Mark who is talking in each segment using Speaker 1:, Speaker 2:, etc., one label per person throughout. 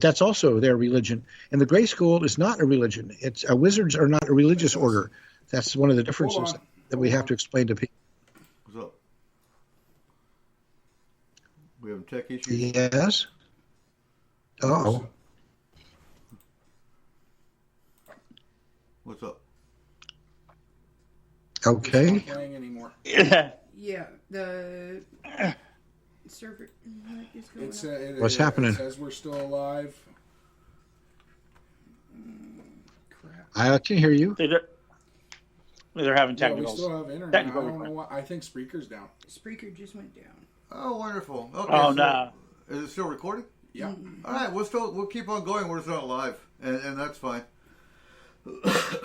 Speaker 1: That's also their religion. And the Grey School is not a religion. It's wizards are not a religious order. That's one of the differences that we have to explain to people.
Speaker 2: What's up? We have tech issues?
Speaker 1: Yes. Uh-oh.
Speaker 2: What's up?
Speaker 1: Okay.
Speaker 3: It's not playing anymore.
Speaker 4: Yeah, the server is going
Speaker 1: What's happening?
Speaker 3: It says we're still alive. Crap.
Speaker 1: I can hear you.
Speaker 4: They're having
Speaker 3: Yeah,
Speaker 4: technical.
Speaker 3: we still have internet. I don't know why. I think Spreaker's down.
Speaker 4: Spreaker just went down.
Speaker 2: Oh, wonderful. Okay,
Speaker 4: Oh,
Speaker 2: so
Speaker 4: no.
Speaker 2: Is it still recording?
Speaker 3: Yeah.
Speaker 2: All right, we'll keep on going. We're still live, and that's fine.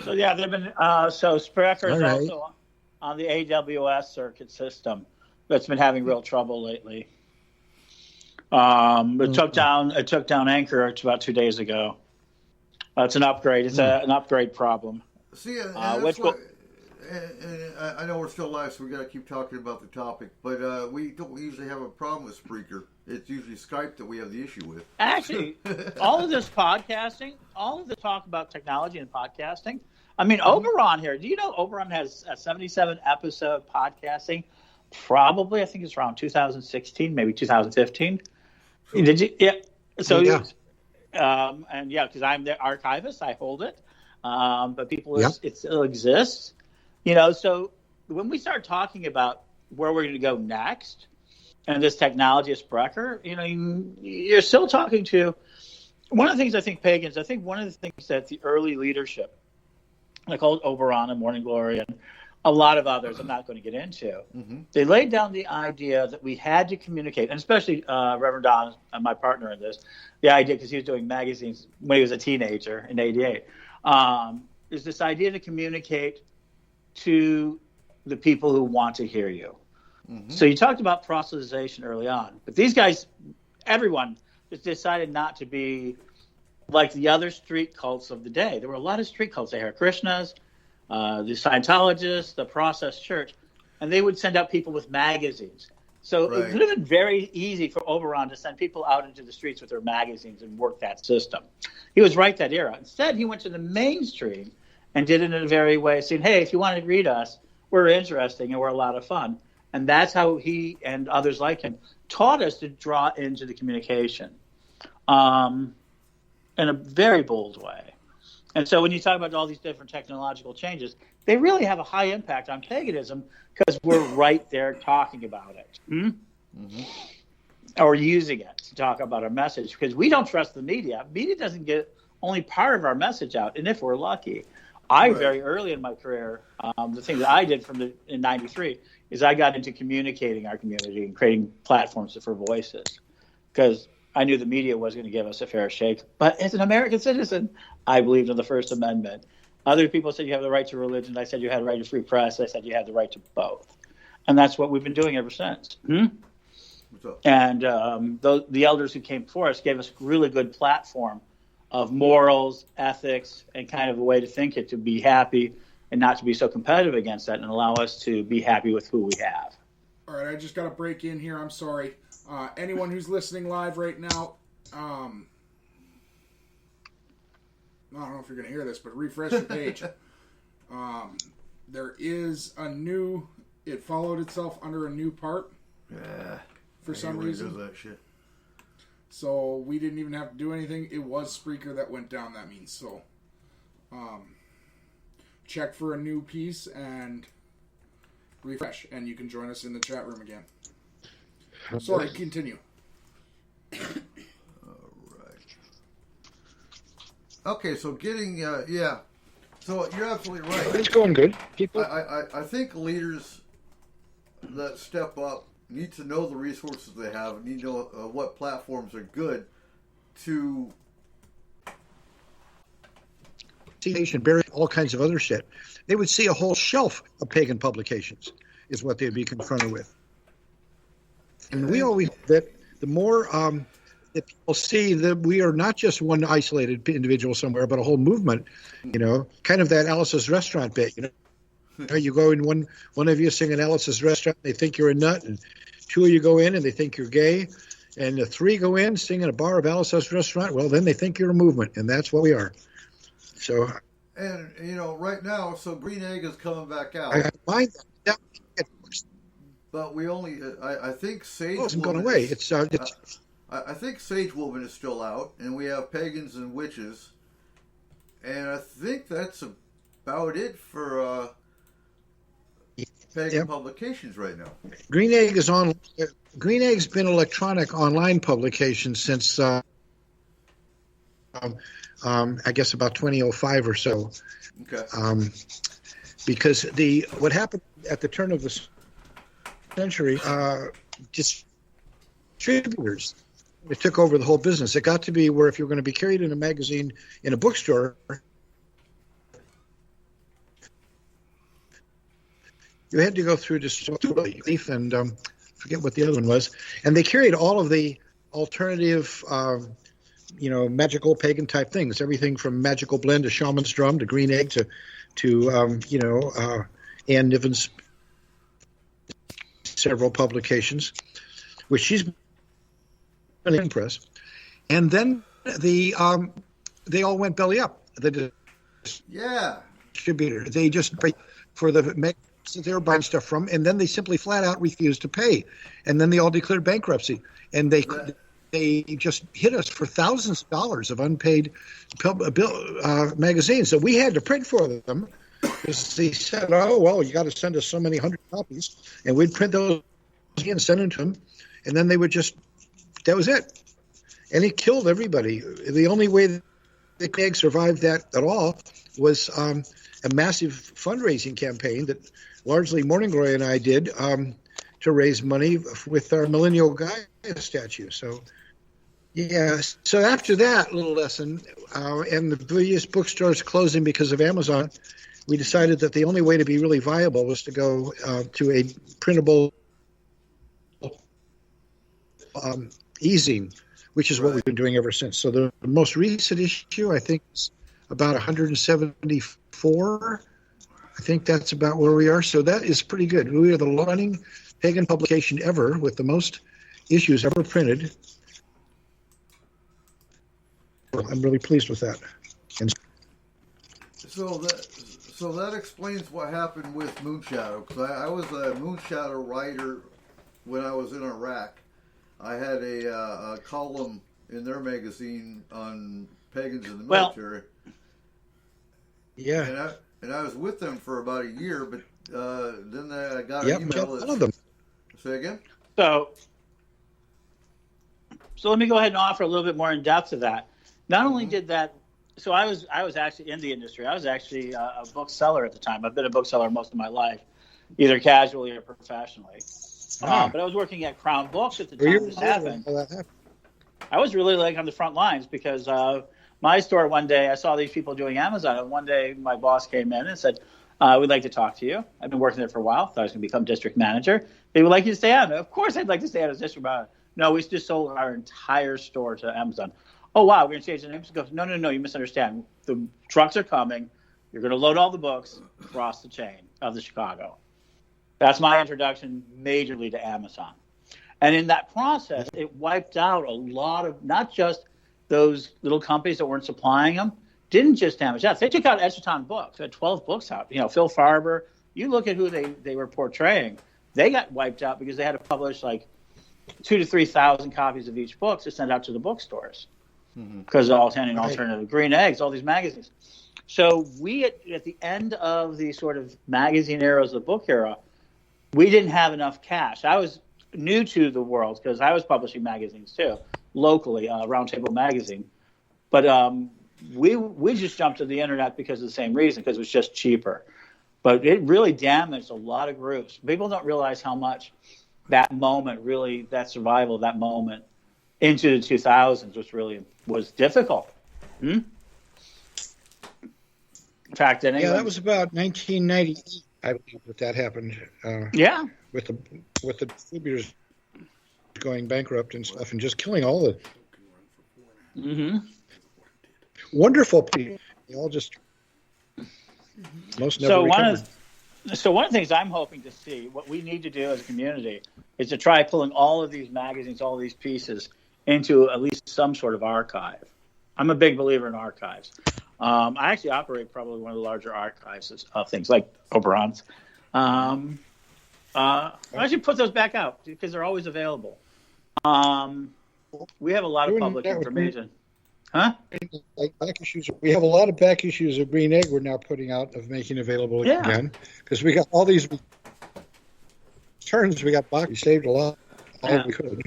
Speaker 4: So yeah, they've been so Spreaker is
Speaker 1: All right.
Speaker 4: also on the AWS circuit system that's been having real trouble lately. It took down Anchor about 2 days ago. It's an upgrade. It's an upgrade problem.
Speaker 2: See, and that's why, and I know we're still live, so we got to keep talking about the topic. But we don't usually have a problem with Spreaker. It's usually Skype that we have the issue with.
Speaker 4: Actually, all of this podcasting, all of the talk about technology and podcasting. I mean, Oberon here. Do you know Oberon has a 77 episode podcasting? Probably, I think it's around 2016, maybe 2015. Did you? Yeah. So,
Speaker 1: yeah.
Speaker 4: And yeah, because I'm the archivist, I hold it. But people, it still exists. You know, so when we start talking about where we're going to go next, and this technology is Spreaker, you know, you're still talking to one of the things I think pagans. I think one of the things that the early leadership, like old Oberon and Morning Glory and a lot of others, I'm not going to get into. Mm-hmm. They laid down the idea that we had to communicate, and especially Reverend Don, my partner in this, the idea, because he was doing magazines when he was a teenager in '88, is this idea to communicate to the people who want to hear you. Mm-hmm. So you talked about proselytization early on, but these guys, everyone, just decided not to be like the other street cults of the day. There were a lot of street cults. The Hare Krishnas, the Scientologists, the Process Church, and they would send out people with magazines. So it would have been very easy for Oberon to send people out into the streets with their magazines and work that system. He was right that era. Instead, he went to the mainstream and did it in a very way, saying, hey, if you want to read us, we're interesting and we're a lot of fun. And that's how he and others like him taught us to draw into the communication in a very bold way. And so when you talk about all these different technological changes, they really have a high impact on paganism because we're right there talking about it. Mm-hmm. Or using it to talk about our message, because we don't trust the media. Media doesn't get only part of our message out, and if we're lucky. Very early in my career, the thing that I did in '93 is I got into communicating our community and creating platforms for voices, because I knew the media was going to give us a fair shake. But as an American citizen, I believed in the First Amendment. Other people said you have the right to religion. I said you had the right to free press. I said you had the right to both. And that's what we've been doing ever since. And the elders who came before us gave us a really good platform of morals, ethics, and kind of a way to think it, to be happy and not to be so competitive against that, and allow us to be happy with who we have.
Speaker 3: All right, I just got to break in here. I'm sorry. Anyone who's listening live right now, I don't know if you're going to hear this, but refresh the page. There is a new, it followed itself under a new part.
Speaker 2: Yeah.
Speaker 3: For some reason.
Speaker 2: Does that shit.
Speaker 3: So we didn't even have to do anything. It was Spreaker that went down, that means. So check for a new piece and refresh, and you can join us in the chat room again. Sorry, continue.
Speaker 2: All right. Okay, so getting, So you're absolutely right.
Speaker 1: It's going good. People,
Speaker 2: I think leaders that step up need to know the resources they have, need to know what platforms are good to
Speaker 1: bury all kinds of other shit. They would see a whole shelf of pagan publications is what they'd be confronted with. And we always, that the more that people see that we are not just one isolated individual somewhere, but a whole movement, you know, kind of that Alice's Restaurant bit, you know. You go in, one of you sing in Alice's Restaurant, they think you're a nut, and two of you go in and they think you're gay, and the three go in, sing in a bar of Alice's restaurant, well, then they think you're a movement, and that's what we are. So,
Speaker 2: and right now, so Green Egg is coming back out.
Speaker 1: I mind that.
Speaker 2: But we only, I think Sage.
Speaker 1: Oh, it's gone away.
Speaker 2: I think Sage Woman is still out, and we have Pagans and Witches, and I think that's about it for Pagan publications right now.
Speaker 1: Green Egg is on. Green Egg's been electronic online publication since I guess about 2005 or so.
Speaker 2: Okay.
Speaker 1: Because what happened at the turn of the century, distributors, it took over the whole business. It got to be where if you were going to be carried in a magazine in a bookstore, you had to go through Leaf and forget what the other one was, and they carried all of the alternative, magical pagan type things, everything from Magical Blend to Shaman's Drum to Green Egg to Ann Niven's several publications, which she's been in press, and then they all went belly up. The distributor, they just for the they were buying stuff from, and then they simply flat out refused to pay, and then they all declared bankruptcy, and they just hit us for thousands of dollars of unpaid magazines. So we had to print for them because they said, "Oh well, you got to send us so many 100 copies," and we'd print those and send them to them, and then they would just. That was it. And it killed everybody. The only way that the Egg survived that at all was a massive fundraising campaign that largely Morning Glory and I did to raise money with our Millennial Gaia statue. So, yeah. So after that little lesson, and the various bookstores closing because of Amazon, we decided that the only way to be really viable was to go to a printable e-zine, which is what we've been doing ever since. So the most recent issue, I think, is about 174. I think that's about where we are. So that is pretty good. We are the running pagan publication ever with the most issues ever printed. I'm really pleased with that. And
Speaker 2: so that explains what happened with Moonshadow, because I was a Moonshadow writer when I was in Iraq. I had a column in their magazine on pagans in the military.
Speaker 1: Yeah.
Speaker 2: And I was with them for about a year, but then I got an email.
Speaker 1: One of them.
Speaker 2: Say again?
Speaker 4: So let me go ahead and offer a little bit more in depth to that. Not only did that, so I was actually in the industry. I was actually a bookseller at the time. I've been a bookseller most of my life, either casually or professionally. But I was working at Crown Books at the time this happened. I was really on the front lines because my store one day, I saw these people doing Amazon, and one day my boss came in and said, we'd like to talk to you. I've been working there for a while. Thought I was going to become district manager. They would like you to stay on. Of course I'd like to stay on as district manager. No, we just sold our entire store to Amazon. Oh, wow, we're going to change the name? He goes, no, you misunderstand. The trucks are coming. You're going to load all the books across the chain of the Chicago. That's my introduction majorly to Amazon. And in that process, it wiped out a lot of, not just those little companies that weren't supplying them, didn't just damage that. They took out Edgerton Books. They had 12 books out. Phil Farber, you look at who they were portraying, they got wiped out because they had to publish like 2,000 to 3,000 copies of each book to send out to the bookstores because they're all handing alternative Green Eggs, all these magazines. So we, at the end of the sort of magazine eras, the book era, we didn't have enough cash. I was new to the world because I was publishing magazines too, locally, Roundtable Magazine. But we just jumped to the internet because of the same reason, because it was just cheaper. But it really damaged a lot of groups. People don't realize how much that moment really, that survival of that moment into the 2000s was difficult. In fact,
Speaker 1: that was about 1998. I believe that happened. With the distributors going bankrupt and stuff, and just killing all the wonderful people. They all just most never recovered.
Speaker 4: So one of the things I'm hoping to see, what we need to do as a community, is to try pulling all of these magazines, all of these pieces, into at least some sort of archive. I'm a big believer in archives. I actually operate probably one of the larger archives of things like Oberon's. I should put those back out because they're always available. We have a lot of public information. Huh?
Speaker 1: Like back issues. We have a lot of back issues of Green Egg we're now putting out, of making available again, because we got all these turns. We got back. We saved a lot. All we could.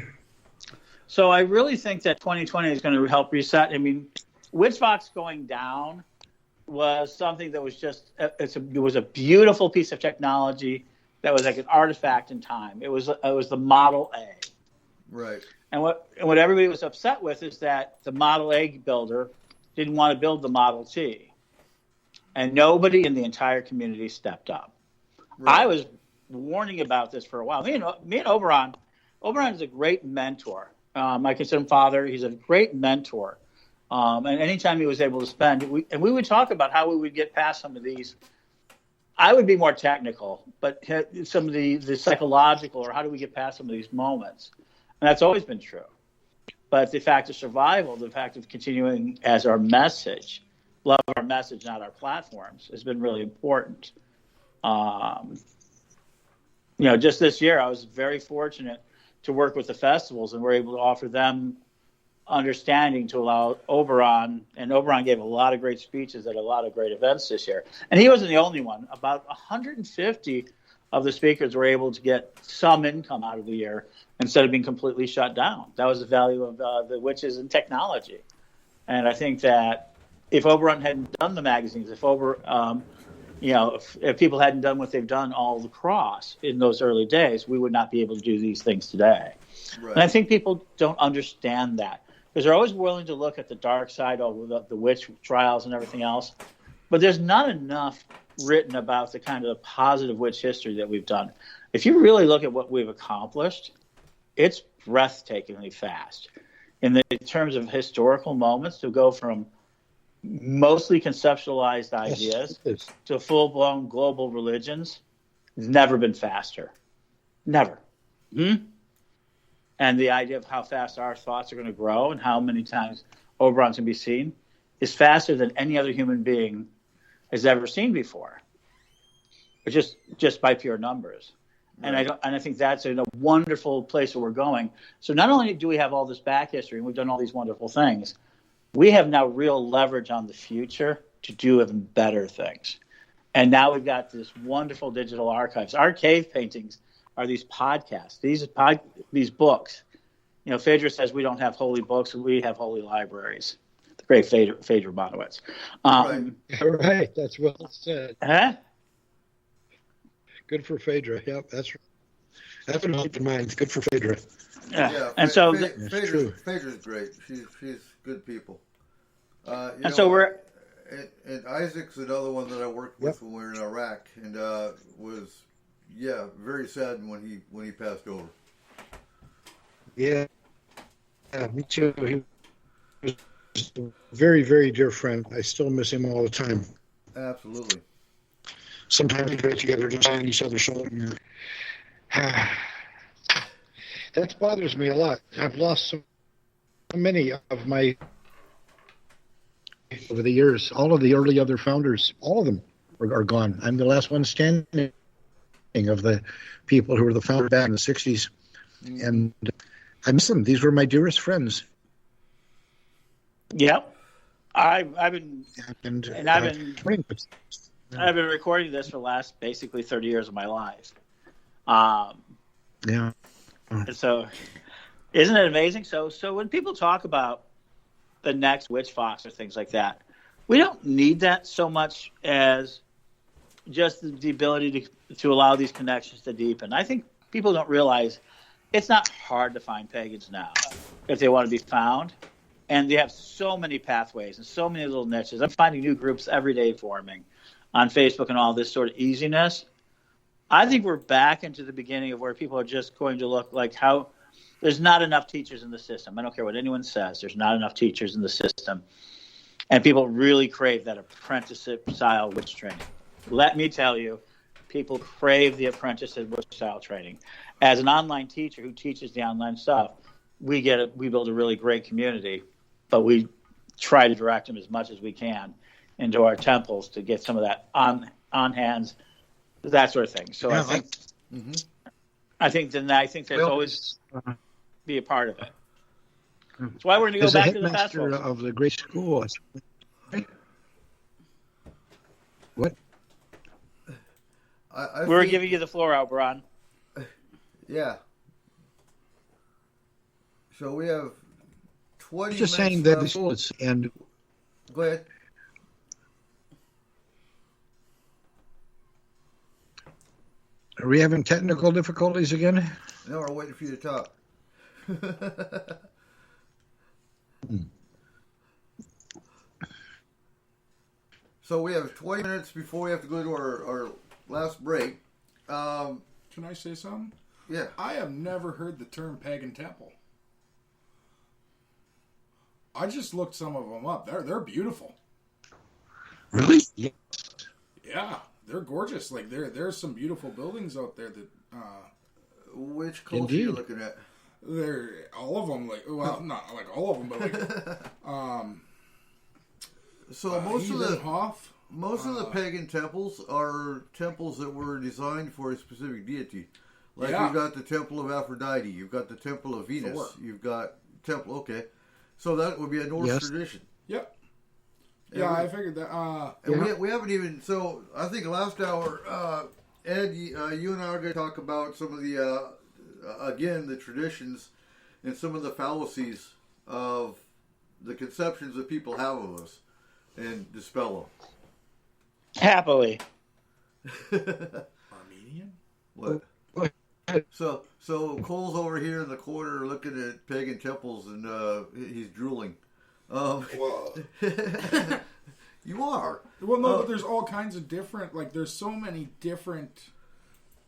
Speaker 4: So I really think that 2020 is going to help reset. I mean, Witchbox going down was something that was just it was a beautiful piece of technology that was like an artifact in time. It was the Model A.
Speaker 2: Right.
Speaker 4: And what everybody was upset with is that the Model A builder didn't want to build the Model T. And nobody in the entire community stepped up. Right. I was warning about this for a while. Me and Oberon is a great mentor. I consider him father. He's a great mentor. And anytime he was able to spend, we would talk about how we would get past some of these. I would be more technical, but some of the psychological, or how do we get past some of these moments? And that's always been true. But the fact of survival, the fact of continuing as our message, love our message, not our platforms, has been really important. Just this year, I was very fortunate to work with the festivals, and we're able to offer them understanding to allow Oberon, and Oberon gave a lot of great speeches at a lot of great events this year. And he wasn't the only one. About 150 of the speakers were able to get some income out of the year instead of being completely shut down. That was the value of the witches and technology. And I think that if Oberon hadn't done the magazines, if people hadn't done what they've done all across in those early days, we would not be able to do these things today. Right. And I think people don't understand that, because they're always willing to look at the dark side of the witch trials and everything else. But there's not enough written about the kind of positive witch history that we've done. If you really look at what we've accomplished, it's breathtakingly fast. In terms of historical moments, to go from mostly conceptualized ideas to full-blown global religions, has never been faster. Never. Mm-hmm. And the idea of how fast our thoughts are going to grow and how many times Oberon's going to be seen is faster than any other human being has ever seen before, but just by pure numbers. Right. And I think that's a wonderful place where we're going. So not only do we have all this back history and we've done all these wonderful things, we have now real leverage on the future to do even better things. And now we've got this wonderful digital archives. Our cave paintings are these podcasts, these books. Phaedra says we don't have holy books, we have holy libraries. The great Phaedra Bonowitz.
Speaker 1: Right, that's well said.
Speaker 4: Huh?
Speaker 1: Good for Phaedra. Yep, that's right. That's what I keep in mind. It's good for Phaedra.
Speaker 4: Yeah. And so
Speaker 2: Phaedra's great. She's good people.
Speaker 4: And
Speaker 2: Isaac's another one that I worked with when we were in Iraq, and was very saddened when he passed over.
Speaker 1: Yeah, me too. He was a very, very dear friend. I still miss him all the time.
Speaker 2: Absolutely.
Speaker 1: Sometimes we get together just on each other's shoulder. That bothers me a lot. I've lost so many of my, over the years. All of the early other founders, all of them are gone. I'm the last one standing of the people who were the founders back in the 60s. And I miss them. These were my dearest friends.
Speaker 4: Yep. I've been recording this for the last basically 30 years of my life.
Speaker 1: Yeah.
Speaker 4: And so, isn't it amazing? So when people talk about the next Witch Fox or things like that, we don't need that so much as just the ability to allow these connections to deepen. I think people don't realize it's not hard to find pagans now if they want to be found. And they have so many pathways and so many little niches. I'm finding new groups every day forming on Facebook and all this sort of easiness. I think we're back into the beginning of where people are just going to look like how there's not enough teachers in the system. I don't care what anyone says. There's not enough teachers in the system. And people really crave that apprenticeship style witch training. Let me tell you, People crave the apprenticeship style training. As an online teacher who teaches the online stuff, we build a really great community, but we try to direct them as much as we can into our temples to get some of that on hands, that sort of thing. So yeah, I think there's always be a part of it. That's why we're going to go back to the festival
Speaker 1: of the great school. What?
Speaker 4: We're giving you the floor, Albron.
Speaker 2: Yeah. So we have 20
Speaker 1: just
Speaker 2: minutes
Speaker 1: saying that
Speaker 2: left.
Speaker 1: the school is, and
Speaker 2: go ahead.
Speaker 1: Are we having technical difficulties again?
Speaker 2: No, we're waiting for you to talk. So we have 20 minutes before we have to go to our last break.
Speaker 3: Can I say something?
Speaker 2: Yeah.
Speaker 3: I have never heard the term pagan temple. I just looked some of them up. They're beautiful.
Speaker 1: Really? Yeah.
Speaker 3: Yeah, they're gorgeous. Like there's some beautiful buildings out there that.
Speaker 2: Which culture are you looking at?
Speaker 3: They're all of them. Like, well, not like all of them, but like.
Speaker 2: So most of the pagan temples are temples that were designed for a specific deity. Like you've got the Temple of Aphrodite, you've got the Temple of Venus, you've got temple. Okay, so that would be a Norse tradition.
Speaker 3: Yep. Yeah, I figured that.
Speaker 2: And we haven't even. So I think last hour, Ed, you and I are going to talk about some of the again the traditions and some of the fallacies of the conceptions that people have of us, and dispel them.
Speaker 4: Happily.
Speaker 3: Armenian?
Speaker 2: What? So Cole's over here in the corner looking at pagan temples, and he's drooling.
Speaker 3: Well,
Speaker 2: you are.
Speaker 3: Well, no, but there's all kinds of different. Like, there's so many different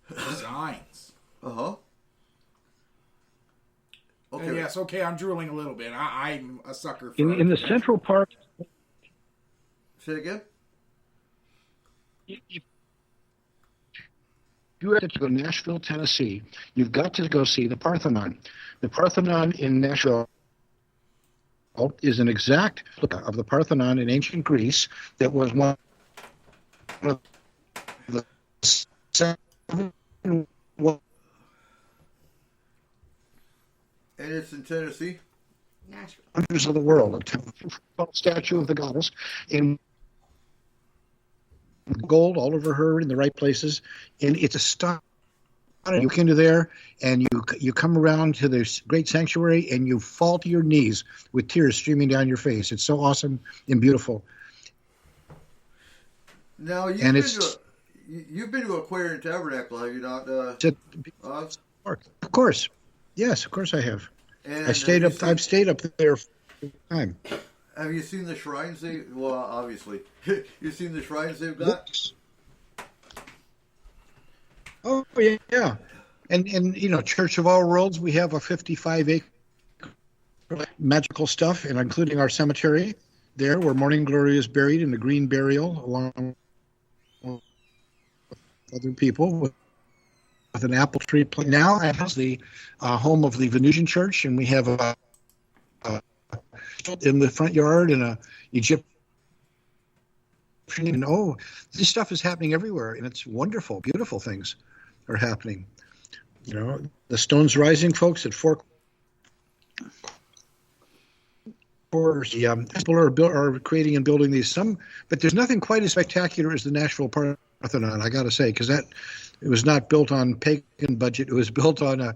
Speaker 3: designs.
Speaker 2: Okay.
Speaker 3: And yes, okay, I'm drooling a little bit. I'm a sucker for
Speaker 1: in the Central Park.
Speaker 2: Say again.
Speaker 1: If you have to go to Nashville, Tennessee, you've got to go see the Parthenon. The Parthenon in Nashville is an exact replica of the Parthenon in ancient Greece that was one of the seven
Speaker 2: and it's in Tennessee?
Speaker 3: Nashville.
Speaker 1: Wonders of the world. A statue of the goddess in gold all over her in the right places, and it's astonishing. You get into there, and you come around to this great sanctuary, and you fall to your knees with tears streaming down your face. It's so awesome and beautiful.
Speaker 2: Now you've been to Aquarian Tabernacle, have you not?
Speaker 1: Of course, yes, of course I have.
Speaker 2: And
Speaker 1: I've stayed up there for a time.
Speaker 2: Have you seen the shrines well, obviously. You've seen the shrines they've got?
Speaker 1: Oh, yeah. And Church of All Worlds, we have a 55-acre magical stuff, and including our cemetery there, where Morning Glory is buried in the green burial, along with other people, with an apple tree. Now it has the home of the Venusian Church, and we have a in the front yard and a Egyptian. And this stuff is happening everywhere, and it's wonderful. Beautiful things are happening. The Stones Rising folks at Four Corners, people are creating and building these. But there's nothing quite as spectacular as the Nashville Parthenon, I got to say, because it was not built on pagan budget. It was built on a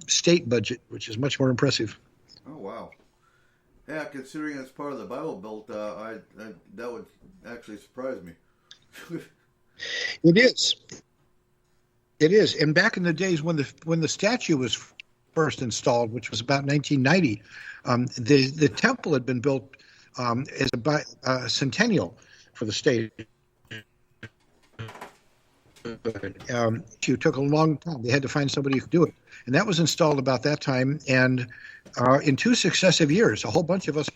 Speaker 1: state budget, which is much more impressive.
Speaker 2: Oh, wow. Yeah, considering it's part of the Bible Belt, that would actually surprise me.
Speaker 1: It is. It is. And back in the days when the statue was first installed, which was about 1990, the temple had been built as a centennial for the state. It took a long time. They had to find somebody who could do it. And that was installed about that time. And in 2 successive years, a whole bunch of us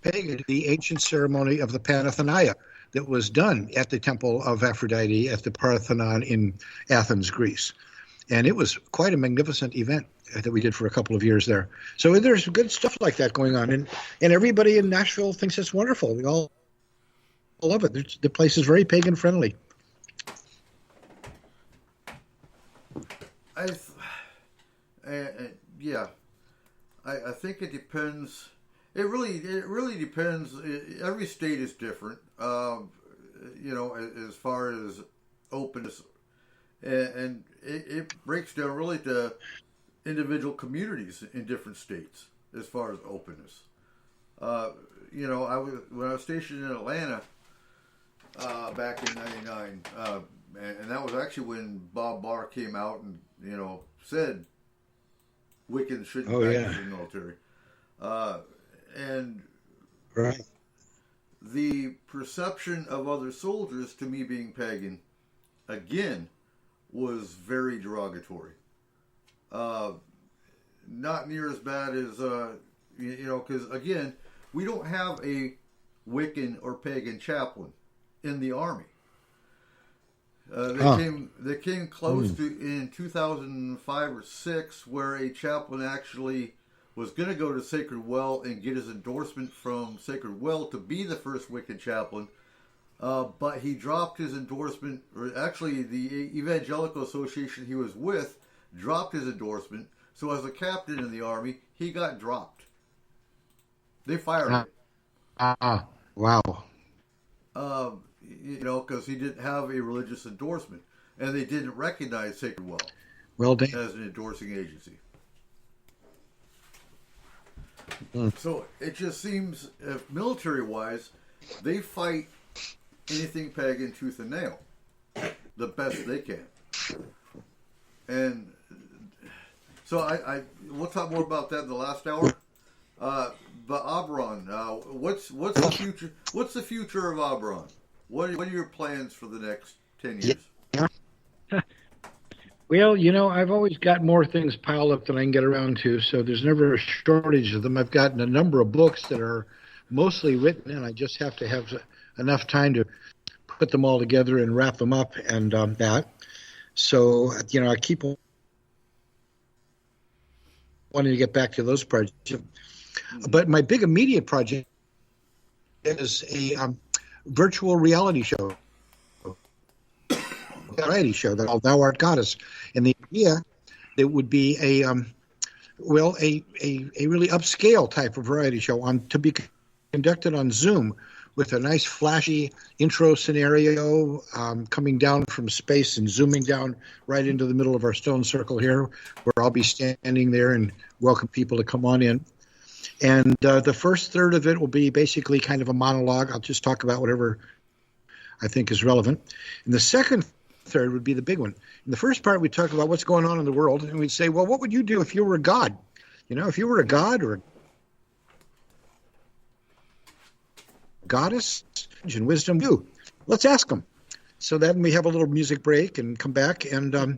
Speaker 1: pagan the ancient ceremony of the Panathenaia, that was done at the Temple of Aphrodite at the Parthenon in Athens, Greece. And it was quite a magnificent event that we did for a couple of years there. So there's good stuff like that going on. And everybody in Nashville thinks it's wonderful. We all love it. The place is very pagan friendly.
Speaker 2: Yeah, I think it depends. It really depends. Every state is different, as far as openness, and it breaks down really to individual communities in different states as far as openness. When I was stationed in Atlanta back in '99, and that was actually when Bob Barr came out and said Wiccans shouldn't practice in the military. And
Speaker 1: right.
Speaker 2: The perception of other soldiers to me being pagan, again, was very derogatory. Not near as bad as, because, again, we don't have a Wiccan or pagan chaplain in the Army. They came close to in 2005 or 6, where a chaplain actually was going to go to Sacred Well and get his endorsement from Sacred Well to be the first Wiccan chaplain, but he dropped his endorsement, or actually the Evangelical Association he was with dropped his endorsement, so as a captain in the Army, he got dropped. They fired him.
Speaker 1: Wow.
Speaker 2: Because he didn't have a religious endorsement, and they didn't recognize Sacred
Speaker 1: Well
Speaker 2: as an endorsing agency. So it just seems, military-wise, they fight anything pagan tooth and nail the best they can. And so we'll talk more about that in the last hour. But Oberon, what's the future? What's the future of Oberon? What are your plans for the next 10 years?
Speaker 1: Yeah. Well, I've always got more things piled up than I can get around to, so there's never a shortage of them. I've gotten a number of books that are mostly written, and I just have to have enough time to put them all together and wrap them up and that. So, I keep wanting to get back to those projects. But my big immediate project is a virtual reality show. Variety show that called Thou Art Goddess, and the idea it would be a really upscale type of variety show to be conducted on Zoom with a nice flashy intro scenario coming down from space and zooming down right into the middle of our stone circle here, where I'll be standing there and welcome people to come on in. And the first third of it will be basically kind of a monologue. I'll just talk about whatever I think is relevant. And the second third would be the big one. In the first part, we talk about what's going on in the world, and we'd say, well, what would you do if you were a god? If you were a god or a goddess and wisdom, let's ask them. So then we have a little music break and come back, and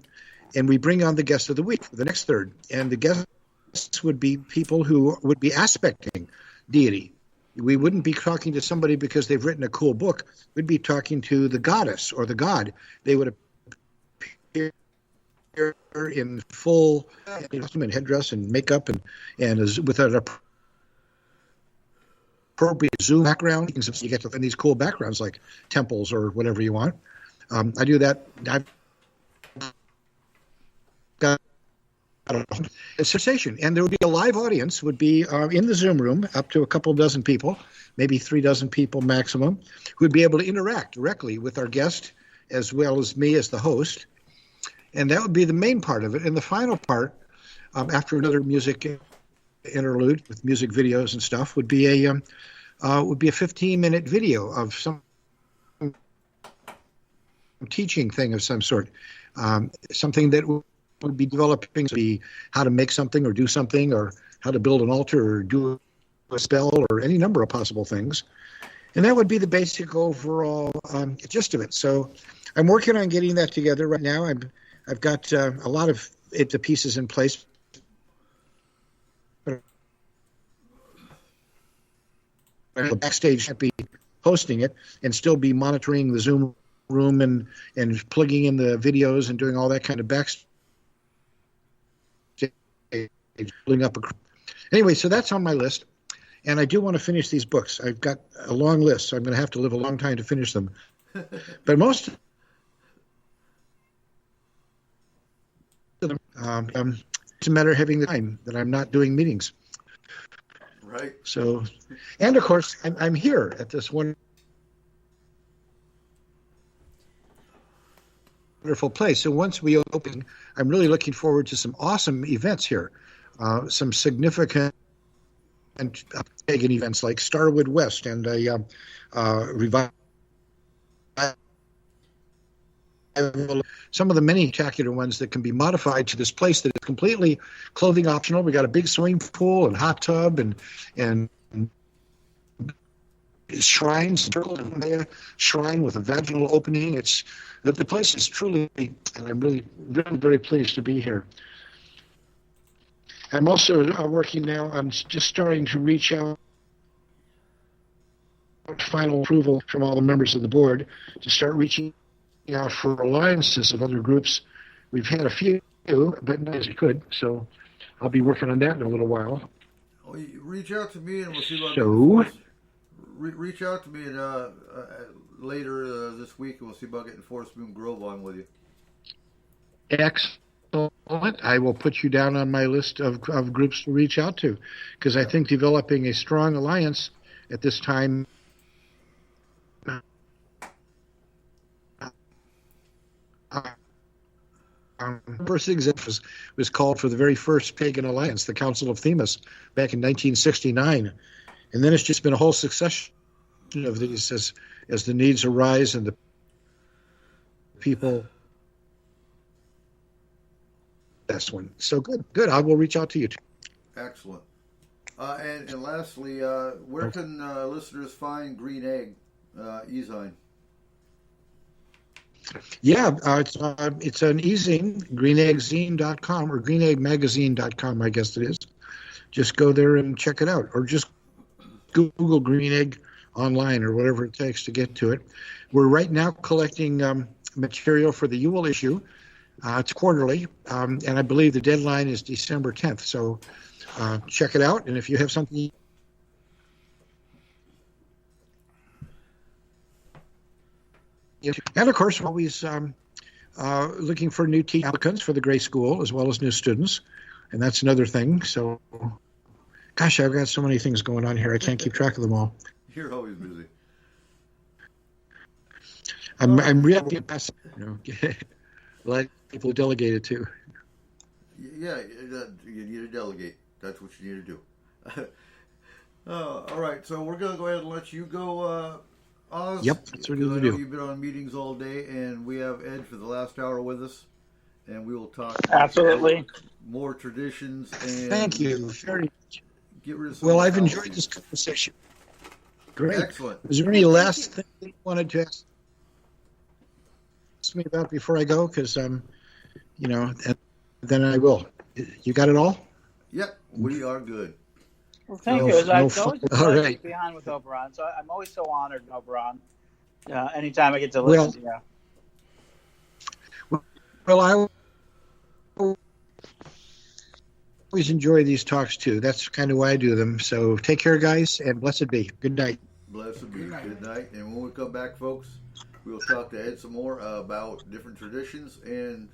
Speaker 1: we bring on the guest of the week for the next third. And the guests would be people who would be aspecting deity. We wouldn't be talking to somebody because they've written a cool book. We'd be talking to the goddess or the god. They would appear in full costume and headdress and makeup and with an appropriate Zoom background. You get to find these cool backgrounds like temples or whatever you want. I do that. I've got a sensation, and there would be a live audience would be in the Zoom room, up to a couple dozen people, maybe 3 dozen people maximum, who would be able to interact directly with our guest as well as me as the host, and that would be the main part of it. And the final part, after another music interlude with music videos and stuff, would be a 15-minute video of some teaching thing of some sort, something that would be developing, be how to make something or do something, or how to build an altar or do a spell, or any number of possible things. And that would be the basic overall gist of it. So I'm working on getting that together right now. I've got a lot of the pieces in place. The backstage can't be hosting it and still be monitoring the Zoom room and plugging in the videos and doing all that kind of backstage. Anyway, so that's on my list. And I do want to finish these books. I've got a long list, so I'm going to have to live a long time to finish them. But most of them, it's a matter of having the time that I'm not doing meetings.
Speaker 2: Right.
Speaker 1: So, and of course, I'm here at this wonderful place. So once we open, I'm really looking forward to some awesome events here, some significant pagan events like Starwood West and a revival. Some of the many spectacular ones that can be modified to this place that is completely clothing optional. We got a big swimming pool and hot tub and shrines, a shrine with a vaginal opening. It's the place is truly, and I'm really, really very pleased to be here. I'm also working now. I'm just starting to reach out. Final approval from all the members of the board to start reaching out for alliances of other groups. We've had a few, but not as we could. So I'll be working on that in a little while.
Speaker 2: Oh, reach out to me and we'll see about reach out to me and later this week and we'll see about getting Forest Moon Grove on with you.
Speaker 1: Excellent. I will put you down on my list of groups to reach out to, because I think developing a strong alliance at this time first example was called for the very first pagan alliance, the Council of Themis, back in 1969, and then it's just been a whole succession of these as the needs arise and the people. That's one. So good. I will reach out to you too.
Speaker 2: Excellent. And lastly, where can listeners find Green Egg e-zine?
Speaker 1: Yeah, it's an e-zine, greeneggzine.com or greeneggmagazine.com, I guess it is. Just go there and check it out, or just Google Green Egg online or whatever it takes to get to it. We're right now collecting material for the Yule issue. It's quarterly, and I believe the deadline is December 10th. So check it out, and if you have something. And of course, we're always looking for new teaching applicants for the Gray School as well as new students, and that's another thing. So, gosh, I've got so many things going on here. I can't keep track of them all.
Speaker 2: You're always busy.
Speaker 1: I'm really passive, like people delegate it to.
Speaker 2: Yeah, you need to delegate. That's what you need to do. All right, so we're going to go ahead and let you go, Oz.
Speaker 1: Yep, that's what you do.
Speaker 2: You've been on meetings all day, and we have Ed for the last hour with us, and we will talk
Speaker 4: absolutely
Speaker 2: more traditions. And
Speaker 1: thank you very much.
Speaker 2: Get rid of
Speaker 1: I've enjoyed this conversation. Great.
Speaker 2: Excellent.
Speaker 1: Is there any last thing you wanted to ask me about before I go? Because and then I will. You got it all?
Speaker 2: Yep, we are good.
Speaker 4: Well, thank you. It's always
Speaker 1: all
Speaker 4: right. To be on with Oberon. So I'm always so honored, Oberon. Anytime I get to listen to you.
Speaker 1: Well, I always enjoy these talks too. That's kind of why I do them. So take care, guys, and blessed be. Good night.
Speaker 2: Blessed be. Good night. And when we come back, folks, we will talk to Ed some more about different traditions and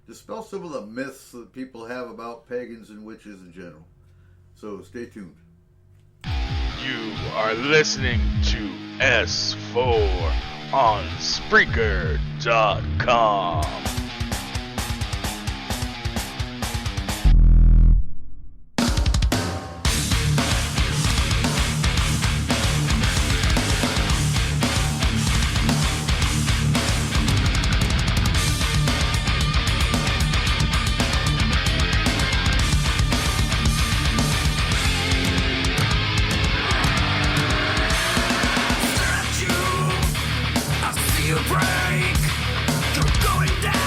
Speaker 2: dispel some of the myths that people have about pagans and witches in general. So stay tuned.
Speaker 5: You are listening to S4 on Spreaker.com.
Speaker 6: You break, you're going down.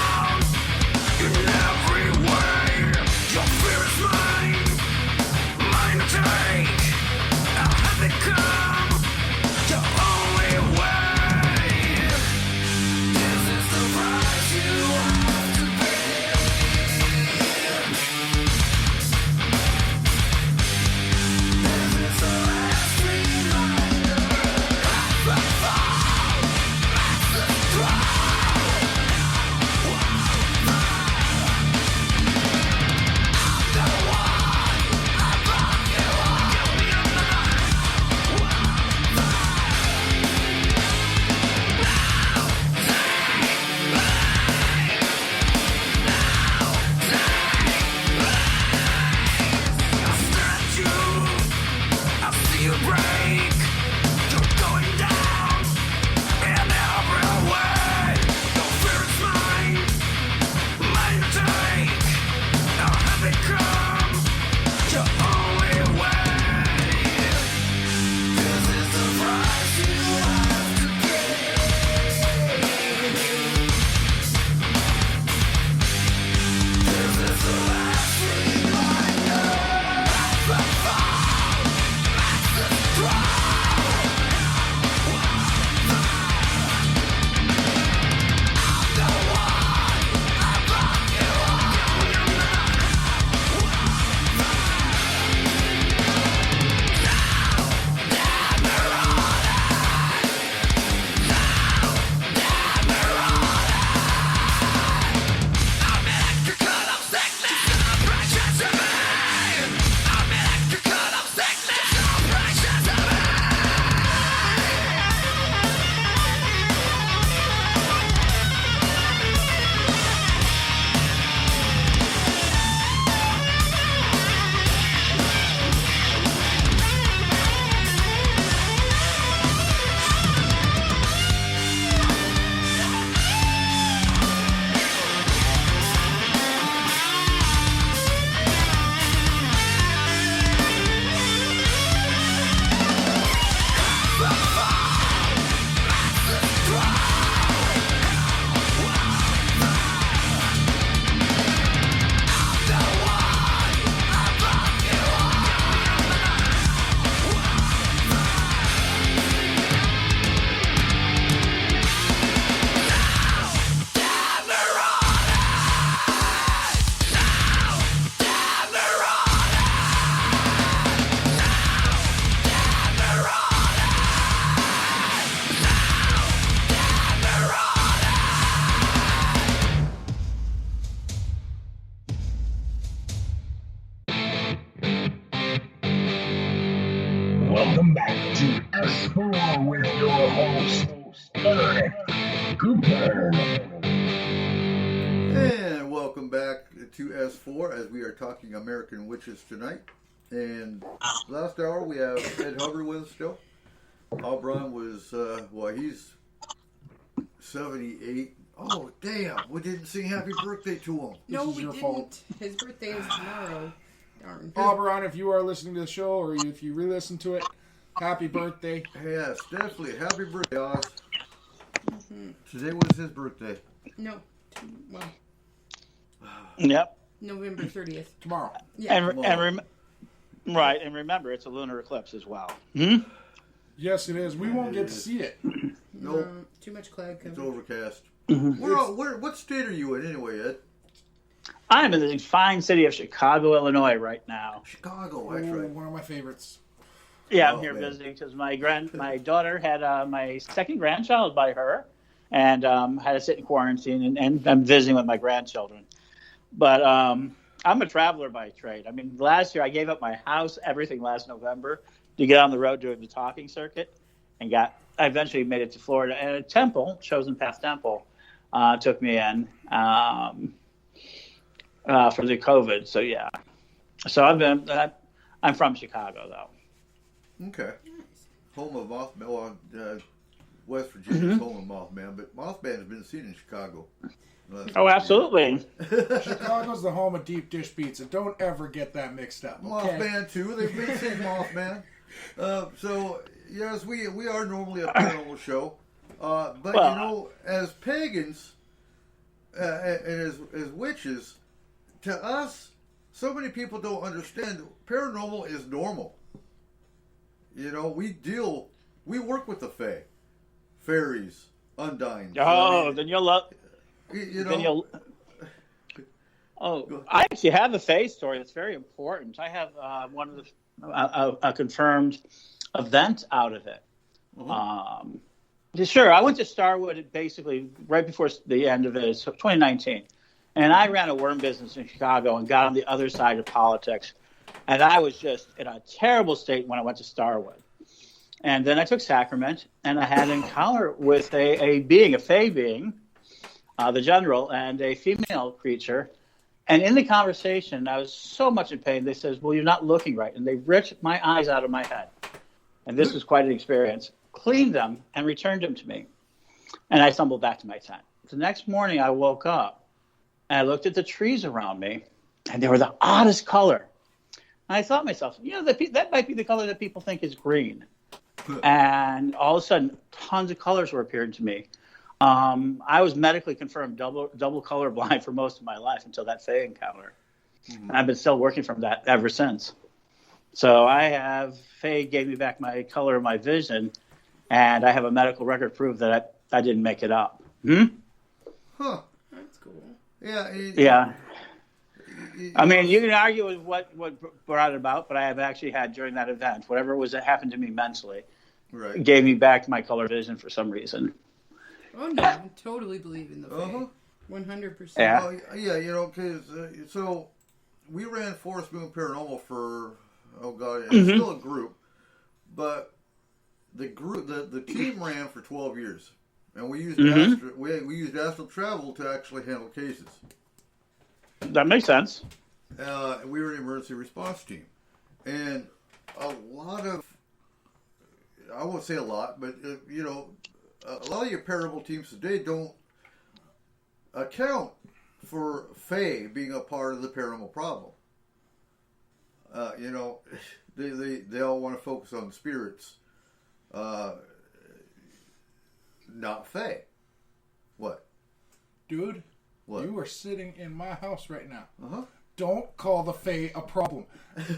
Speaker 6: Welcome back to S-4 with your host, Eric Cooper.
Speaker 2: And welcome back to S4 as we are talking American witches tonight. And last hour we have Ed Hubbard with us still. Albron was, he's 78. Oh, damn. We didn't sing happy birthday to him.
Speaker 7: No,
Speaker 3: This is
Speaker 7: we
Speaker 3: your
Speaker 7: didn't.
Speaker 3: fault.
Speaker 7: His birthday is tomorrow. Darn.
Speaker 3: Auberon, if you are listening to the show or if you re-listen to it, happy birthday.
Speaker 2: Yes, definitely. Happy birthday, Oz.
Speaker 7: Mm-hmm.
Speaker 2: Today was his birthday.
Speaker 7: No. Well,
Speaker 4: Yep.
Speaker 7: November 30th.
Speaker 3: Tomorrow.
Speaker 7: Yeah.
Speaker 4: And remember, it's a lunar eclipse as well.
Speaker 3: Yes, it is. We won't get to see it.
Speaker 2: Nope.
Speaker 7: Too much cloud
Speaker 2: It's
Speaker 7: cover.
Speaker 2: overcast.
Speaker 4: Mm-hmm.
Speaker 2: What state are you in anyway, Ed?
Speaker 4: I'm in the fine city of Chicago, Illinois, right now.
Speaker 2: Chicago, that's
Speaker 3: Oh,
Speaker 2: right.
Speaker 3: one of my favorites.
Speaker 4: Yeah, I'm
Speaker 2: Oh,
Speaker 4: here
Speaker 2: man.
Speaker 4: visiting because my daughter had my second grandchild by her, and had to sit in quarantine, and I'm visiting with my grandchildren. But I'm a traveler by trade. I mean, last year I gave up my house, everything last November to get on the road doing the talking circuit, and I eventually made it to Florida. And a temple, Chosen Path Temple, took me in for the COVID. So yeah, so I'm from Chicago though.
Speaker 2: Okay. Home of Mothman. Well, West Virginia's home of Mothman, but Mothman has been seen in Chicago.
Speaker 4: Oh, absolutely.
Speaker 3: Chicago's the home of deep dish pizza. Don't ever get that mixed up. Okay?
Speaker 2: Mothman too. They've been seeing Mothman. So yes, we are normally a paranormal show, but
Speaker 4: Well,
Speaker 2: you know, as pagans and as witches, to us, so many people don't understand. Paranormal is normal. You know, we work with the fae, fairies, undines.
Speaker 4: Oh, then you'll love.
Speaker 2: You know,
Speaker 4: Then you'll. Oh, I actually have a fae story that's very important. I have one of the a confirmed event out of it. Sure, I went to Starwood basically right before the end of it, so 2019, and I ran a worm business in Chicago and got on the other side of politics, and I was just in a terrible state when I went to Starwood. And then I took sacrament, and I had an encounter with a fae being, the general, and a female creature. And in the conversation, I was so much in pain. They says, "Well, you're not looking right," and they ripped my eyes out of my head. And this was quite an experience. Cleaned them and returned them to me. And I stumbled back to my tent. The next morning, I woke up and I looked at the trees around me, and they were the oddest color. And I thought to myself, that might be the color that people think is green. And all of a sudden, tons of colors were appearing to me. I was medically confirmed double colorblind for most of my life until that fae encounter. And I've been still working from that ever since. So fae gave me back my color of my vision, and I have a medical record proof that I didn't make it up.
Speaker 2: Huh.
Speaker 7: That's cool.
Speaker 2: Yeah.
Speaker 4: Yeah. I mean, you can argue with what brought it about, but I have actually had during that event, whatever it was that happened to me mentally,
Speaker 2: Right.
Speaker 4: gave me back my color vision for some reason.
Speaker 7: Oh, no. I totally believe in the fae. 100%.
Speaker 4: Yeah.
Speaker 2: Oh, yeah, you know, because so we ran Forest Moon Paranormal for it's still a group, but the team ran for 12 years, and we used we used astral travel to actually handle cases.
Speaker 4: That makes sense.
Speaker 2: We were an emergency response team, and a lot of, I won't say a lot, but you know, a lot of your paranormal teams today don't account for fae being a part of the paranormal problem. You know, they all want to focus on spirits, not fae. What?
Speaker 3: Dude,
Speaker 2: What?
Speaker 3: you are sitting in my house right now.
Speaker 2: Uh-huh.
Speaker 3: Don't call the fae a problem.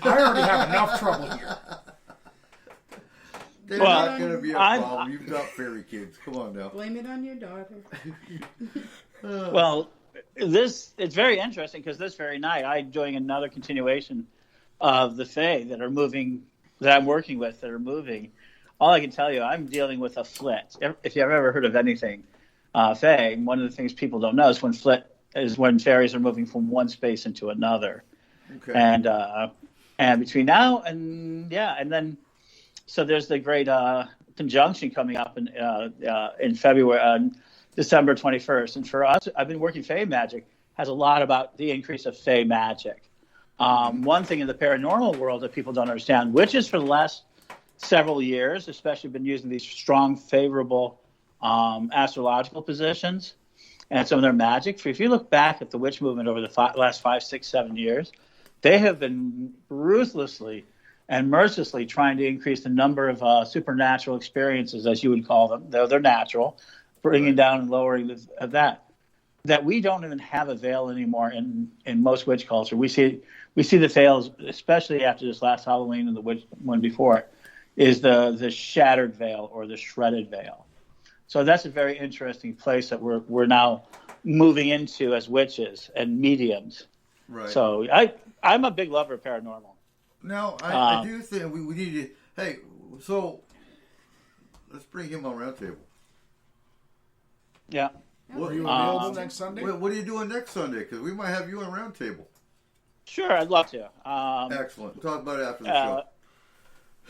Speaker 3: I already have enough trouble here.
Speaker 2: They're
Speaker 4: Well,
Speaker 2: not going to be a problem. You've got fairy kids. Come on now.
Speaker 7: Blame it on your daughter.
Speaker 4: Well, it's very interesting because this very night I'm doing another continuation of the fae that are moving, that I'm working with, that are moving. All I can tell you, I'm dealing with a flit. If you've ever heard of anything fae, one of the things people don't know is when fairies are moving from one space into another.
Speaker 2: Okay.
Speaker 4: And between now and then So there's the great conjunction coming up in February, December 21st. And for us, I've been working Fey Magic, has a lot about the increase of Fey Magic. One thing in the paranormal world that people don't understand, witches for the last several years, especially been using these strong, favorable astrological positions and some of their magic. If you look back at the witch movement over the last 5, 6, 7 years, they have been ruthlessly and mercilessly trying to increase the number of supernatural experiences, as you would call them. They're natural, bringing down and lowering that we don't even have a veil anymore in most witch culture. We see the veils, especially after this last Halloween and the witch one before it, is the shattered veil or the shredded veil. So that's a very interesting place that we're now moving into as witches and mediums. Right. So I'm a big lover of paranormal.
Speaker 2: Now, I do think we need to... Hey, so let's bring him on round table.
Speaker 4: Yeah.
Speaker 3: Are you available next Sunday?
Speaker 2: What are you doing next Sunday? Because we might have you on round table.
Speaker 4: Sure, I'd love to.
Speaker 2: Excellent. We'll talk about it after the show.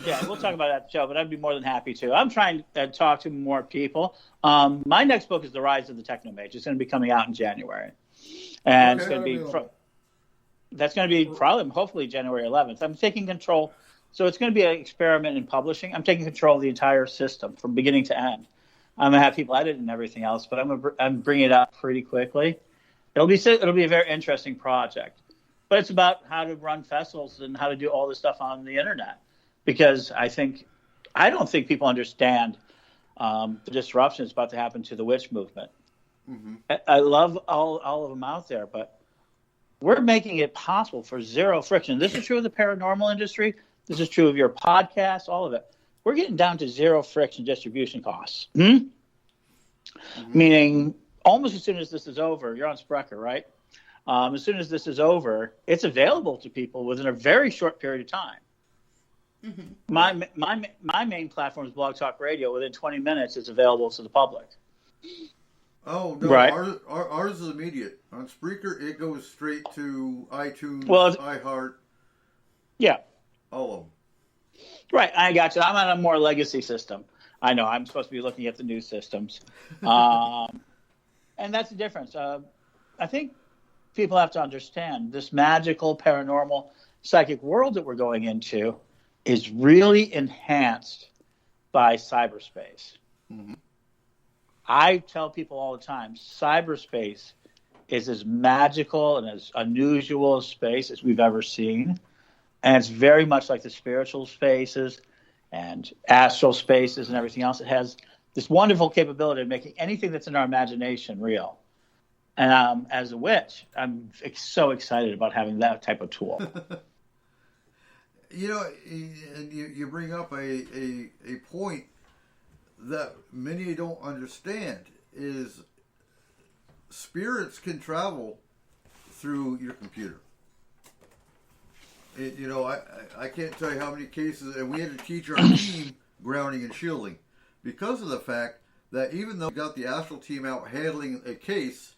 Speaker 4: Yeah, we'll talk about it at the show, but I'd be more than happy to. I'm trying to talk to more people. My next book is The Rise of the Technomage. It's going to be coming out in January. And it's going to be... That's going to be probably, hopefully, January 11th. I'm taking control. So it's going to be an experiment in publishing. I'm taking control of the entire system from beginning to end. I'm going to have people edit and everything else, but I'm bringing it up pretty quickly. It'll be a very interesting project. But it's about how to run festivals and how to do all this stuff on the internet. Because I don't think people understand the disruption that's about to happen to the witch movement. Mm-hmm. I love all of them out there, but we're making it possible for zero friction. This is true of the paranormal industry. This is true of your podcast, all of it. We're getting down to zero friction distribution costs. Mm-hmm. Meaning, almost as soon as this is over, you're on Sprecher, right? As soon as this is over, it's available to people within a very short period of time. Mm-hmm. My main platform is Blog Talk Radio. Within 20 minutes, it's available to the public.
Speaker 2: Oh, no, right. Ours is immediate. On Spreaker, it goes straight to iTunes, iHeart.
Speaker 4: Yeah.
Speaker 2: All of them.
Speaker 4: Right, I got you. I'm on a more legacy system. I know, I'm supposed to be looking at the new systems. And that's the difference. I think people have to understand this magical, paranormal, psychic world that we're going into is really enhanced by cyberspace. Mm-hmm. I tell people all the time, cyberspace is as magical and as unusual a space as we've ever seen. And it's very much like the spiritual spaces and astral spaces and everything else. It has this wonderful capability of making anything that's in our imagination real. And as a witch, I'm so excited about having that type of tool.
Speaker 2: You know, and you bring up a point that many don't understand is spirits can travel through your computer. I can't tell you how many cases, and we had to teach our team grounding and shielding because of the fact that even though we got the astral team out handling a case,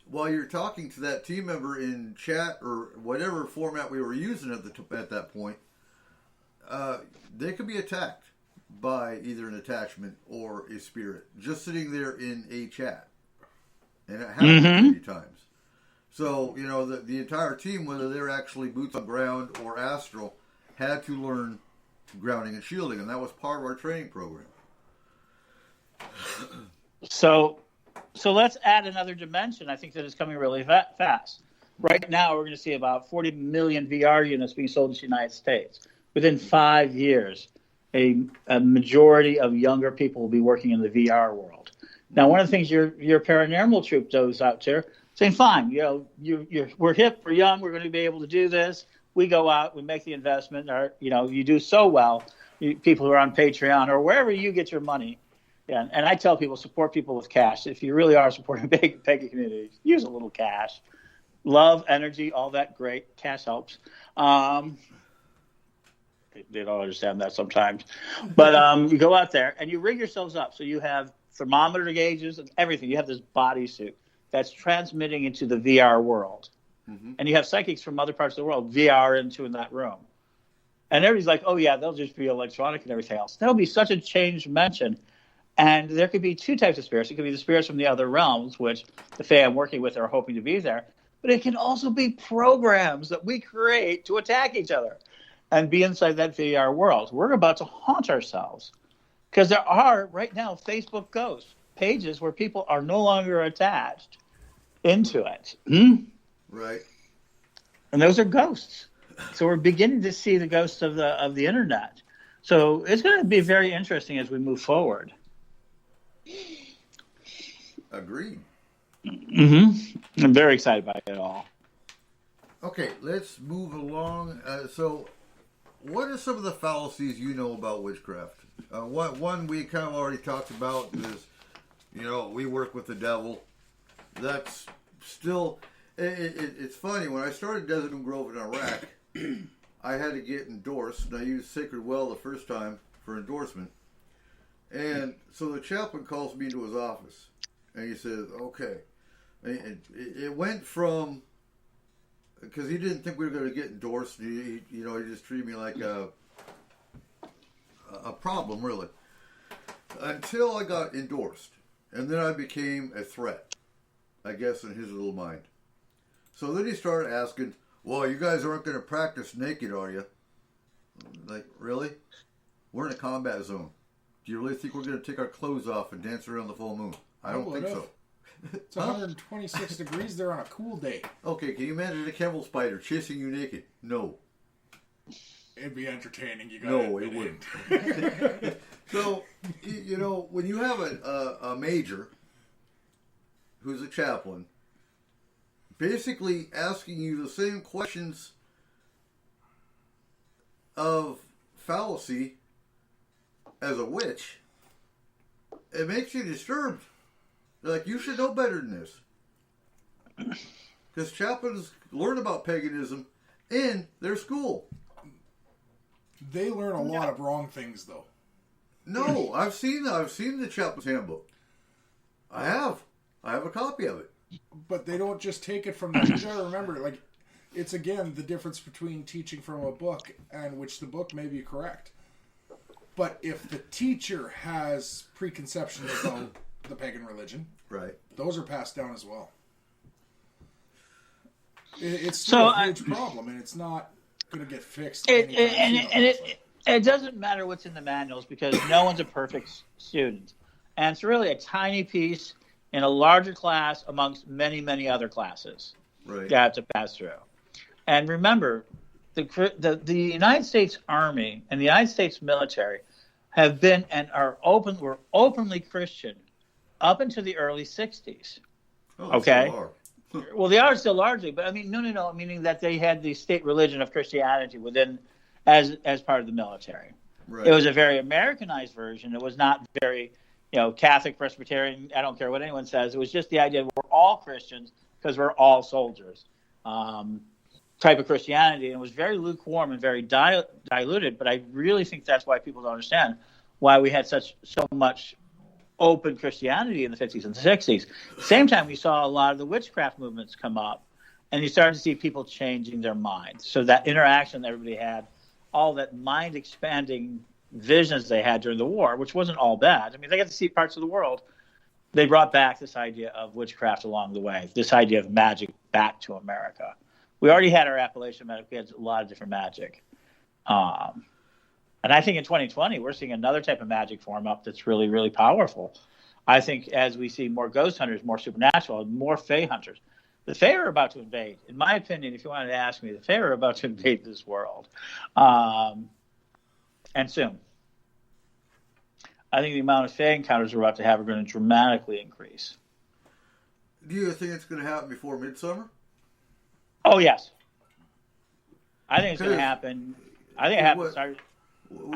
Speaker 2: while you're talking to that team member in chat or whatever format we were using at that point, they could be attacked by either an attachment or a spirit just sitting there in a chat. And it happened many times. So, the entire team, whether they're actually boots on ground or astral, had to learn grounding and shielding, and that was part of our training program.
Speaker 4: So let's add another dimension. I think that is coming really fast. Right now, we're going to see about 40 million VR units being sold in the United States. Within 5 years, a majority of younger people will be working in the VR world. Now, one of the things your paranormal troop does out there, saying, fine, we're hip, we're young, we're going to be able to do this. We go out, we make the investment, or, you do so well, people who are on Patreon or wherever you get your money. Yeah, and I tell people, support people with cash. If you really are supporting Pagan communities, use a little cash. Love, energy, all that great. Cash helps. They don't understand that sometimes. But you go out there and you rig yourselves up. So you have thermometer gauges and everything. You have this bodysuit that's transmitting into the VR world. Mm-hmm. And you have psychics from other parts of the world VR into in that room. And everybody's like, oh, yeah, they'll just be electronic and everything else. That'll be such a changed dimension. And there could be two types of spirits. It could be the spirits from the other realms, which the Fae I'm working with are hoping to be there. But it can also be programs that we create to attack each other and be inside that VR world. We're about to haunt ourselves because there are, right now, Facebook ghosts, pages where people are no longer attached into it.
Speaker 2: Right.
Speaker 4: And those are ghosts. So we're beginning to see the ghosts of the internet. So it's going to be very interesting as we move forward.
Speaker 2: Agreed.
Speaker 4: I'm very excited by it all.
Speaker 2: Okay, let's move along. So, what are some of the fallacies you know about witchcraft? One we kind of already talked about is, we work with the devil. That's still... It's funny, when I started Desert Moon Grove in Iraq, I had to get endorsed, and I used Sacred Well the first time for endorsement. And so the chaplain calls me into his office, and he says, okay. It went from, because he didn't think we were going to get endorsed, he just treated me like a problem, really. Until I got endorsed, and then I became a threat, I guess, in his little mind. So then he started asking, well, you guys aren't going to practice naked, are you? Like, really? We're in a combat zone. Do you really think we're going to take our clothes off and dance around the full moon? I don't think so.
Speaker 3: It's 126 degrees there on a cool day.
Speaker 2: Okay, can you imagine a camel spider chasing you naked? No.
Speaker 3: It'd be entertaining.
Speaker 2: No, it wouldn't. So, when you have a major who's a chaplain, basically asking you the same questions of fallacy as a witch, it makes you disturbed. They're like, you should know better than this. Because chaplains learn about paganism in their school.
Speaker 3: They learn a lot of wrong things, though.
Speaker 2: No, I've seen the chaplain's handbook. I have a copy of it.
Speaker 3: But they don't just take it from that. You gotta remember, it's again the difference between teaching from a book and which the book may be correct. But if the teacher has preconceptions about the pagan religion,
Speaker 2: right,
Speaker 3: those are passed down as well. It's still a huge problem, and it's not going to get fixed.
Speaker 4: It doesn't matter what's in the manuals because no one's a perfect student, and it's really a tiny piece in a larger class amongst many, many other classes that have to pass through. And remember, the United States Army and the United States military have been and were openly Christian up into the early 60s.
Speaker 2: Oh,
Speaker 4: okay?
Speaker 2: Still are.
Speaker 4: Well, they are still largely, but I mean, no, meaning that they had the state religion of Christianity within as part of the military.
Speaker 2: Right.
Speaker 4: It was a very Americanized version. It was not very... Catholic, Presbyterian, I don't care what anyone says. It was just the idea we're all Christians because we're all soldiers type of Christianity. And it was very lukewarm and very diluted, but I really think that's why people don't understand why we had so much open Christianity in the 50s and the 60s. Same time, we saw a lot of the witchcraft movements come up, and you started to see people changing their minds. So that interaction that everybody had, all that mind-expanding visions they had during the war, which wasn't all bad. I mean, they got to see parts of the world. They brought back this idea of witchcraft along the way, this idea of magic back to America. We already had our Appalachian magic. We had a lot of different magic. And I think in 2020, we're seeing another type of magic form up that's really, really powerful. I think as we see more ghost hunters, more supernatural, and more Fae hunters, the Fae are about to invade. In my opinion, if you wanted to ask me, the Fae are about to invade this world. And soon. I think the amount of Fae encounters we're about to have are going to dramatically increase.
Speaker 2: Do you think it's going to happen before midsummer?
Speaker 4: Oh, yes. I think it's going to happen. I think it happens. I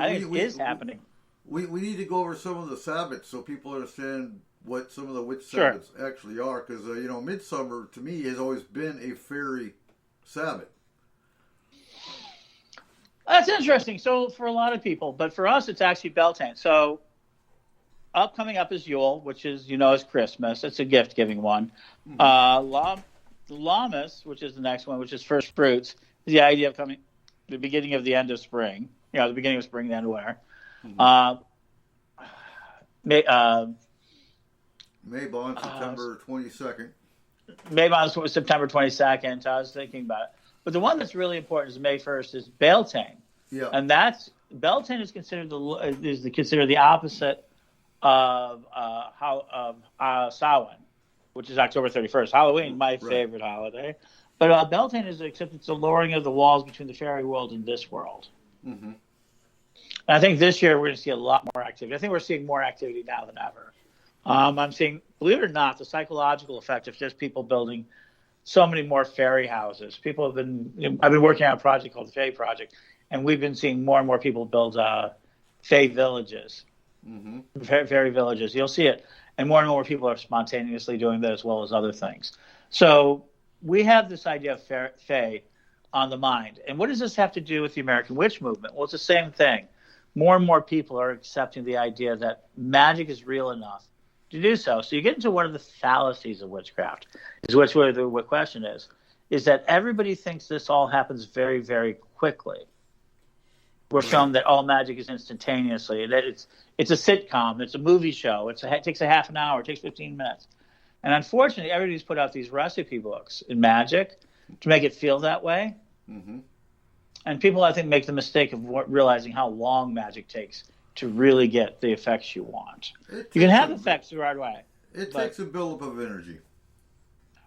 Speaker 4: think it is happening.
Speaker 2: We need to go over some of the Sabbats so people understand what some of the witch Sabbats actually are. Because, midsummer, to me, has always been a fairy Sabbat.
Speaker 4: That's interesting. So for a lot of people, but for us, it's actually Beltane. So coming up is Yule, which is, is Christmas. It's a gift-giving one. Lammas, which is the next one, which is first fruits, is the idea of coming the beginning of the end of spring. The beginning of spring, the end of winter.
Speaker 2: Mabon, September 22nd.
Speaker 4: Mabon was September 22nd. I was thinking about it. But the one that's really important is May 1st is Beltane.
Speaker 2: Yeah.
Speaker 4: And Beltane is considered the opposite of Samhain, which is October 31st. Halloween, my favorite holiday. But Beltane except it's the lowering of the walls between the fairy world and this world. Mm-hmm. And I think this year we're going to see a lot more activity. I think we're seeing more activity now than ever. I'm seeing, believe it or not, the psychological effect of just people building so many more fairy houses. I've been working on a project called the Fae Project, and we've been seeing more and more people build Fae villages, fairy villages. You'll see it. And more people are spontaneously doing that as well as other things. So we have this idea of Fae on the mind. And what does this have to do with the American Witch Movement? Well, it's the same thing. More and more people are accepting the idea that magic is real enough to do so. So you get into one of the fallacies of witchcraft, what the question is that everybody thinks this all happens very, very quickly. We're shown that all magic is instantaneously, that it's a sitcom, it's a movie show, it takes a half an hour, it takes 15 minutes. And unfortunately, everybody's put out these recipe books in magic to make it feel that way. Mm-hmm. And people, I think, make the mistake of realizing how long magic takes to really get the effects you want. You can have effects the right way.
Speaker 2: It takes a buildup of energy.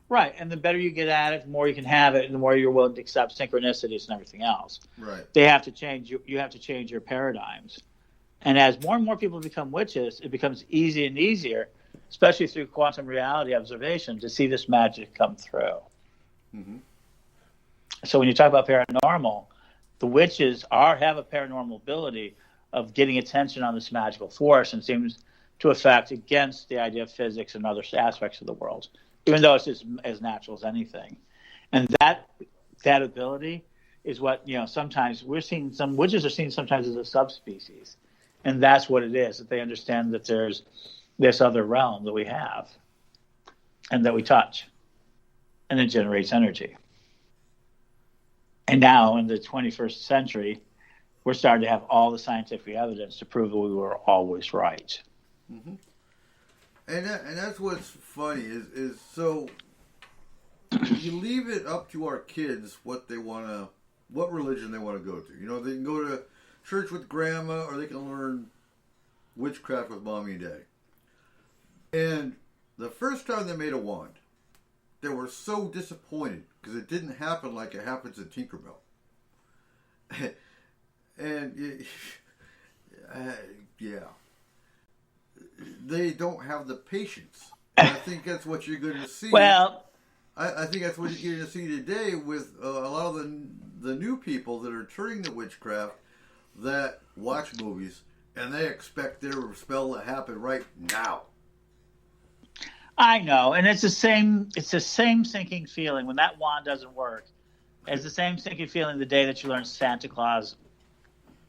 Speaker 4: Right, and the better you get at it, the more you can have it, and the more you're willing to accept synchronicities and everything else.
Speaker 2: Right.
Speaker 4: They have to change. You have to change your paradigms. And as more and more people become witches, it becomes easier and easier, especially through quantum reality observation, to see this magic come through. Mm-hmm. So when you talk about paranormal, the witches have a paranormal ability of getting attention on this magical force and seems to affect against the idea of physics and other aspects of the world, even though it's just as natural as anything. And that ability is what, sometimes we're seeing, some witches are seen sometimes as a subspecies. And that's what it is, that they understand that there's this other realm that we have and that we touch, and it generates energy. And now in the 21st century, we're starting to have all the scientific evidence to prove that we were always right.
Speaker 2: Mm-hmm. And that's what's funny is so you leave it up to our kids what religion they want to go to. They can go to church with grandma, or they can learn witchcraft with mommy and daddy. And the first time they made a wand, they were so disappointed because it didn't happen like it happens at Tinkerbell. And they don't have the patience. And I think that's what you're going to see.
Speaker 4: Well,
Speaker 2: I think that's what you're going to see today with a lot of the new people that are turning to witchcraft that watch movies, and they expect their spell to happen right now.
Speaker 4: I know, and it's the same sinking feeling when that wand doesn't work. It's the same sinking feeling the day that you learn Santa Claus.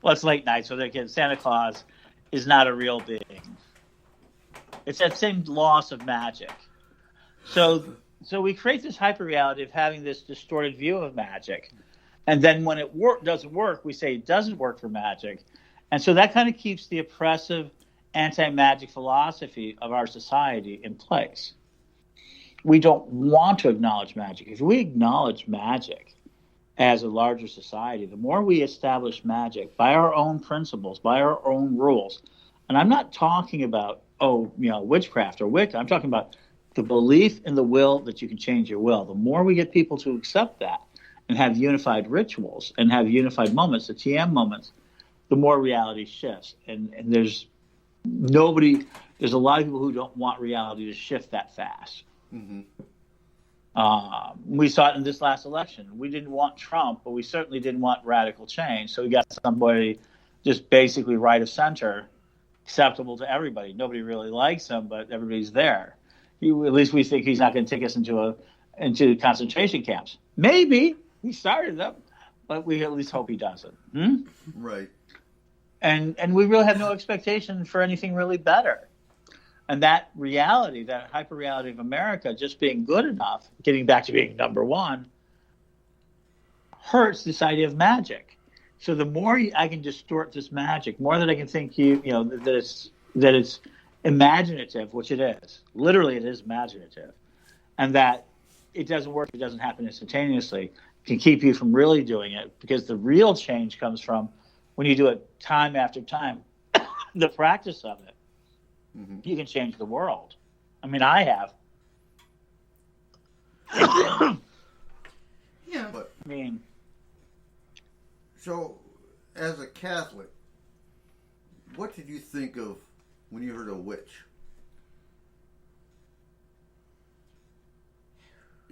Speaker 4: Well, it's late night, so they're kids. Santa Claus is not a real being. It's that same loss of magic. So we create this hyper-reality of having this distorted view of magic. And then when it doesn't work, we say it doesn't work for magic. And so that kind of keeps the oppressive anti-magic philosophy of our society in place. We don't want to acknowledge magic. If we acknowledge magic as a larger society, the more we establish magic by our own principles, by our own rules, and I'm not talking about, witchcraft or Wicca, I'm talking about the belief in the will that you can change your will. The more we get people to accept that and have unified rituals and have unified moments, the TM moments, the more reality shifts. And there's a lot of people who don't want reality to shift that fast. Mm-hmm. We saw it in this last election. We didn't want Trump, but we certainly didn't want radical change. So we got somebody just basically right of center, acceptable to everybody. Nobody really likes him, but everybody's there. At least we think he's not going to take us into concentration camps. Maybe he started them, but we at least hope he doesn't.
Speaker 2: Right.
Speaker 4: And we really have no expectation for anything really better. And that reality, that hyper-reality of America just being good enough, getting back to being number one, hurts this idea of magic. So the more I can distort this magic, more that I can think that it's imaginative, which it is. Literally, it is imaginative, and that it doesn't work. It doesn't happen instantaneously. It can keep you from really doing it, because the real change comes from when you do it time after time. The practice of it, you can change the world. I mean, I have.
Speaker 7: Yeah.
Speaker 2: But,
Speaker 4: I mean,
Speaker 2: so, as a Catholic, what did you think of when you heard a witch?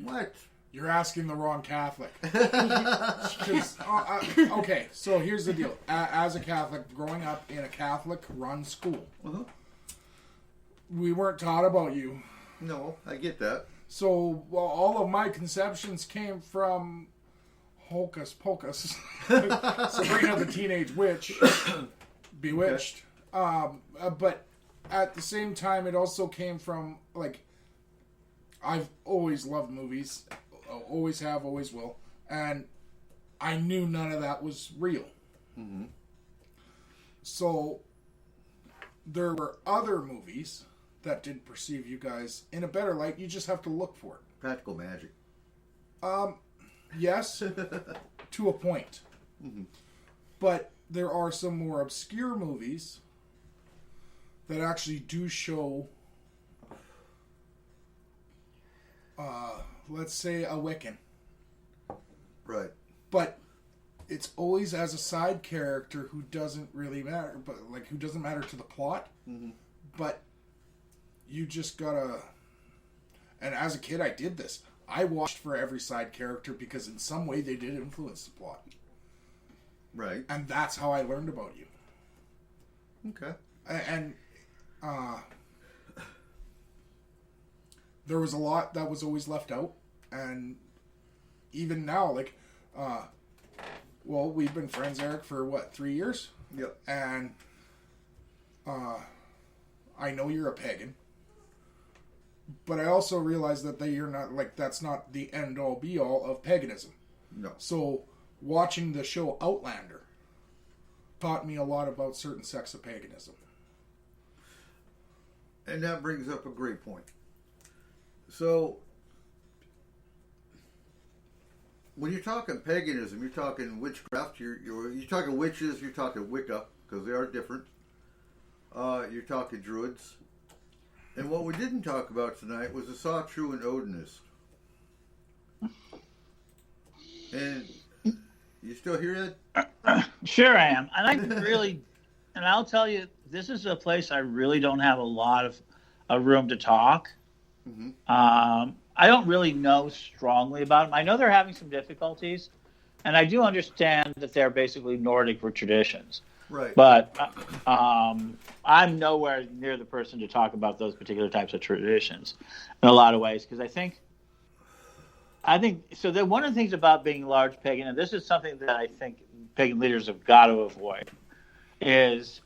Speaker 2: What?
Speaker 3: You're asking the wrong Catholic. Okay, so here's the deal. As a Catholic, growing up in a Catholic-run school, we weren't taught about you.
Speaker 2: No, I get that.
Speaker 3: So all of my conceptions came from Hocus Pocus, Sabrina the Teenage Witch, Bewitched. Okay. But at the same time, it also came from, like, I've always loved movies. Always have, always will. And I knew none of that was real. Mm-hmm. So there were other movies that did perceive you guys in a better light. You just have to look for it.
Speaker 2: Practical magic.
Speaker 3: Yes, to a point. Mm-hmm. But there are some more obscure movies that actually do show, let's say, a Wiccan.
Speaker 2: Right.
Speaker 3: But it's always as a side character who doesn't really matter, but like who doesn't matter to the plot. Mm-hmm. But you just gotta. And as a kid, I did this. I watched for every side character because in some way they did influence the plot.
Speaker 2: Right.
Speaker 3: And that's how I learned about you.
Speaker 2: Okay.
Speaker 3: And there was a lot that was always left out. And even now, like, well, we've been friends, Eric, for what, 3 years?
Speaker 2: Yep.
Speaker 3: And I know you're a pagan. But I also realize that you're not, like, that's not the end-all, be-all of paganism.
Speaker 2: No.
Speaker 3: So, watching the show Outlander taught me a lot about certain sects of paganism.
Speaker 2: And that brings up a great point. So, when you're talking paganism, you're talking witchcraft, you're talking witches, you're talking Wicca, because they are different. You're talking druids. And what we didn't talk about tonight was the Sawtrue and Odinist. And you still here, Ed?
Speaker 4: Sure I am. And I'll tell you, this is a place I really don't have a lot of room to talk. Mm-hmm. I don't really know strongly about them. I know they're having some difficulties, and I do understand that they're basically Nordic traditions.
Speaker 2: Right.
Speaker 4: But I'm nowhere near the person to talk about those particular types of traditions in a lot of ways, because I think so. One of the things about being large pagan, and this is something that I think pagan leaders have got to avoid, is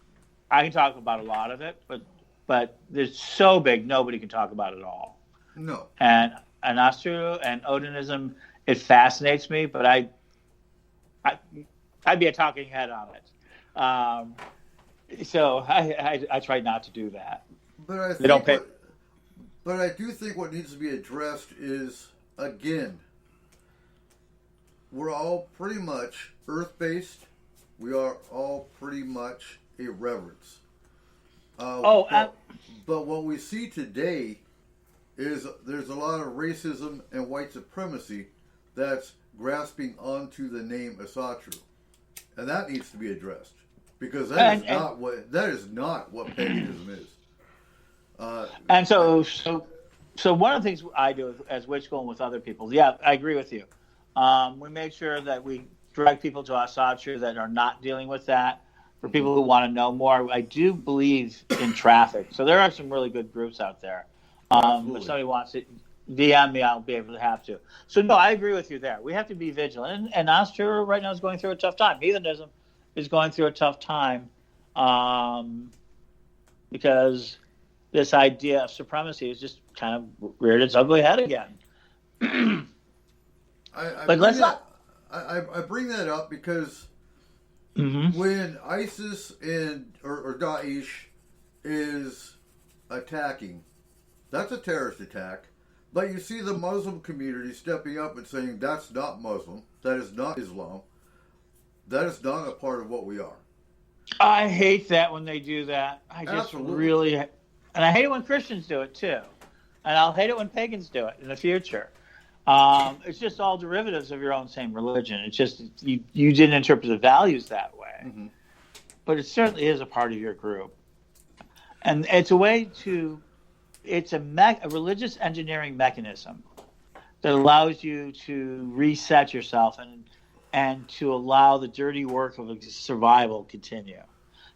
Speaker 4: I can talk about a lot of it, but it's so big nobody can talk about it all.
Speaker 2: No.
Speaker 4: And Atrocities and Odinism, it fascinates me, but I'd be a talking head on it. So I try not to do that.
Speaker 2: But I think
Speaker 4: they don't pay.
Speaker 2: But I do think what needs to be addressed is, again, we're all pretty much earth-based. We are all pretty much irreverence. But what we see today is there's a lot of racism and white supremacy that's grasping onto the name Asatru, and that needs to be addressed, because that is not what paganism is.
Speaker 4: And so one of the things I do as Witch School and with other people, yeah, I agree with you. We make sure that we direct people to Asatru that are not dealing with that. For people who want to know more, I do believe in traffic. So there are some really good groups out there. If somebody wants to DM me, I'll be able to have to. So no, I agree with you there. We have to be vigilant. And Asatru right now is going through a tough time. Heathenism is going through a tough time because this idea of supremacy is just kind of reared its ugly head again.
Speaker 2: I bring that up because when ISIS or Daesh is attacking, that's a terrorist attack. But you see the Muslim community stepping up and saying, that's not Muslim, that is not Islam, that is not a part of what we are.
Speaker 4: I hate that when they do that. I just
Speaker 2: Absolutely.
Speaker 4: really, and I hate it when Christians do it too, and I'll hate it when pagans do it in the future. It's just all derivatives of your own same religion. It's just you didn't interpret the values that way, but it certainly is a part of your group, and it's a way to. It's a religious engineering mechanism that allows you to reset yourself and to allow the dirty work of survival continue.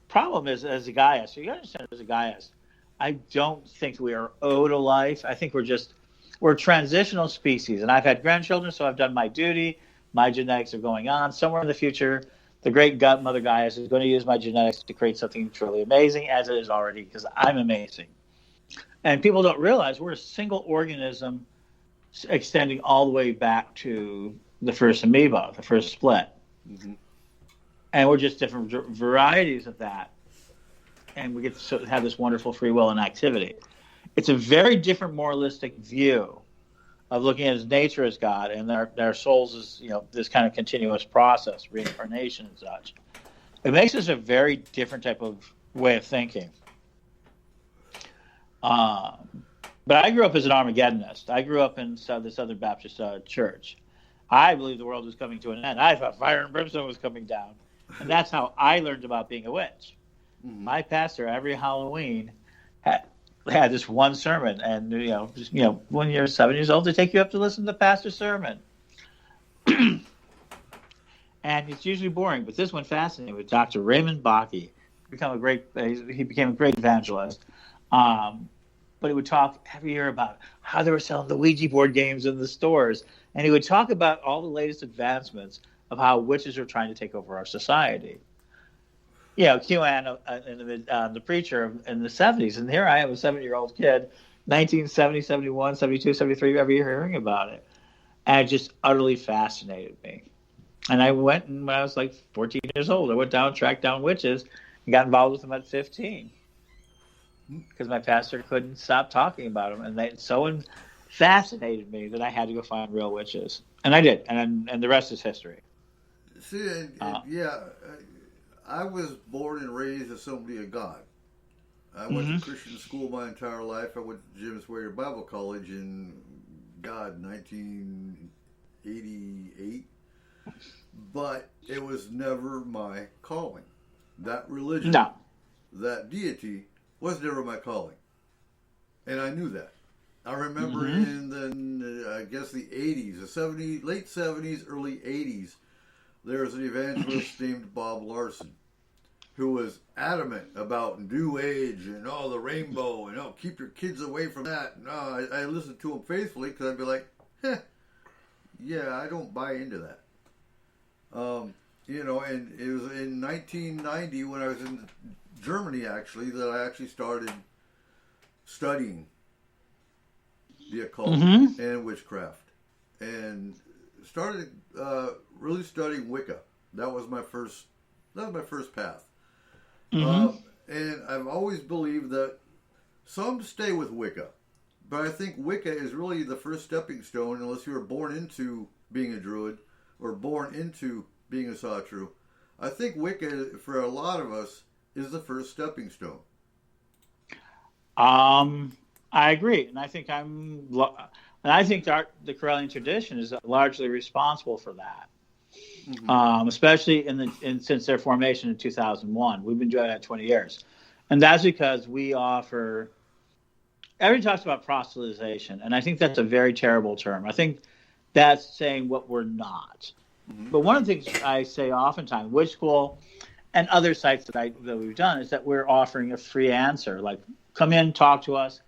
Speaker 4: Problem is, as a Gaius, so you understand, as a Gaius, I don't think we are owed a life. I think we're a transitional species, and I've had grandchildren, so I've done my duty. My genetics are going on. Somewhere in the future, the great Mother Gaius is going to use my genetics to create something truly amazing, as it is already, because I'm amazing. And people don't realize we're a single organism extending all the way back to the first amoeba, the first split. And we're just different varieties of that. And we get to have this wonderful free will and activity. It's a very different moralistic view of looking at nature as God and their souls as, this kind of continuous process, reincarnation and such. It makes us a very different type of way of thinking. But I grew up as an Armageddonist. I grew up in the Southern Baptist Church. I believed the world was coming to an end. I thought fire and brimstone was coming down. And that's how I learned about being a witch. My pastor, every Halloween, had this one sermon. And, when you're 7 years old, they take you up to listen to the pastor's sermon. And it's usually boring. But this one fascinating with Dr. Raymond Bakke. He became a great evangelist. But he would talk every year about how they were selling the Ouija board games in the stores. And he would talk about all the latest advancements of how witches are trying to take over our society. QAnon, the preacher in the 70s. And here I am, a 7-year-old kid, 1970, 71, 72, 73, every year hearing about it. And it just utterly fascinated me. And I went, and when I was like 14 years old, I went down, tracked down witches, and got involved with them at 15. Because my pastor couldn't stop talking about them, and they so fascinated me that I had to go find real witches, and I did, and the rest is history.
Speaker 2: See, I was born and raised as somebody of God. I went to Christian school my entire life. I went to James Wade Bible College in 1988, but it was never my calling. That religion, that deity, was never my calling, and I knew that. I remember in the 80s, late 70s, early 80s, there was an evangelist named Bob Larson who was adamant about New Age and the rainbow and keep your kids away from that. And I listened to him faithfully because I'd be like, yeah, I don't buy into that. And it was in 1990 when I was in Germany, actually, that I actually started studying the occult and witchcraft, and started really studying Wicca. That was my first path. And I've always believed that some stay with Wicca, but I think Wicca is really the first stepping stone, unless you were born into being a druid or born into being a Satru. I think Wicca, for a lot of us, is the first stepping stone.
Speaker 4: I agree, and I think the Corellian tradition is largely responsible for that. Especially since their formation in 2001. We've been doing that 20 years, and that's because we offer. Everybody talks about proselytization, and I think that's a very terrible term. I think that's saying what we're not. But one of the things I say oftentimes, Witch School and other sites that we've done, is that we're offering a free answer. Like, come in, talk to us,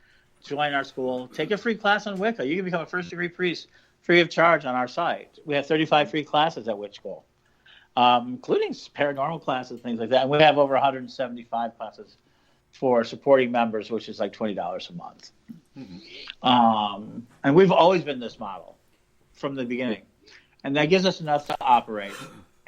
Speaker 4: join our school, take a free class on Wicca. You can become a first-degree priest free of charge on our site. We have 35 free classes at Witch School, including paranormal classes, things like that. And we have over 175 classes for supporting members, which is like $20 a month. And we've always been this model from the beginning. And that gives us enough to operate.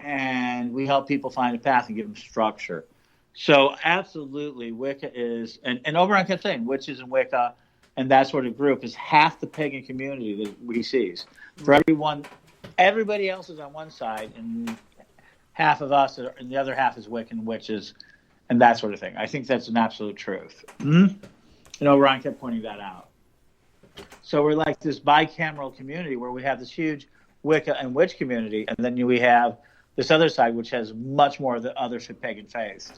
Speaker 4: and we help people find a path and give them structure. So absolutely, Wicca is, and Oberon kept saying, witches and Wicca and that sort of group is half the pagan community that we sees. For everybody else is on one side, and half of us, and the other half is Wiccan witches, and that sort of thing. I think that's an absolute truth. Mm-hmm. And Oberon kept pointing that out. So we're like this bicameral community where we have this huge Wicca and witch community, and then we have this other side which has much more of the other pagan faiths.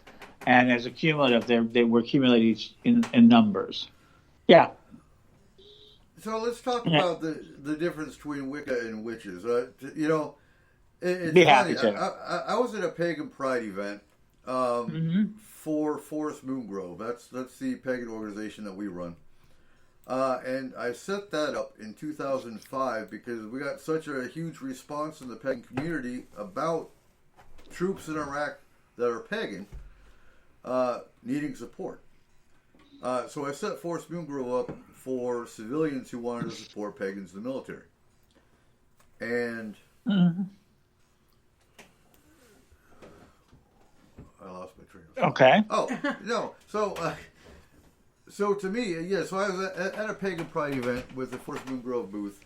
Speaker 4: And as a cumulative, they were accumulated in numbers. Yeah.
Speaker 2: So let's talk about the difference between Wicca and witches. It's
Speaker 4: Be happy
Speaker 2: funny.
Speaker 4: to.
Speaker 2: I was at a pagan pride event for Forest Moon Grove. That's the pagan organization that we run. And I set that up in 2005 because we got such a huge response in the pagan community about troops in Iraq that are pagan needing support. So I set Forest Moon Grove up for civilians who wanted to support pagans in the military. And I lost my train of thought.
Speaker 4: Okay.
Speaker 2: Oh, no. So to me, so I was at a pagan pride event with the Forest Moon Grove booth,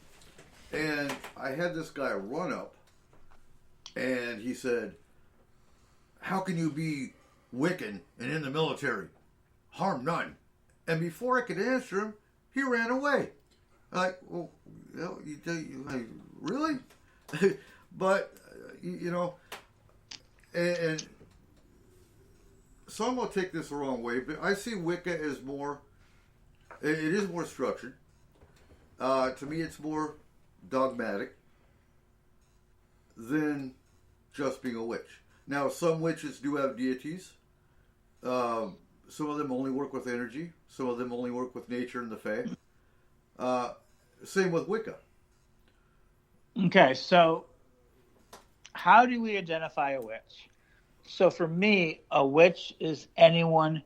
Speaker 2: and I had this guy run up, and he said, "How can you be Wiccan and in the military? Harm none." And before I could answer him, he ran away. Like, well, really? But, and some will take this the wrong way, but I see Wicca as more, it is more structured. To me, it's more dogmatic than just being a witch. Now, some witches do have deities. Some of them only work with energy. Some of them only work with nature and the fae. Same with Wicca.
Speaker 4: Okay, so how do we identify a witch? So for me, a witch is anyone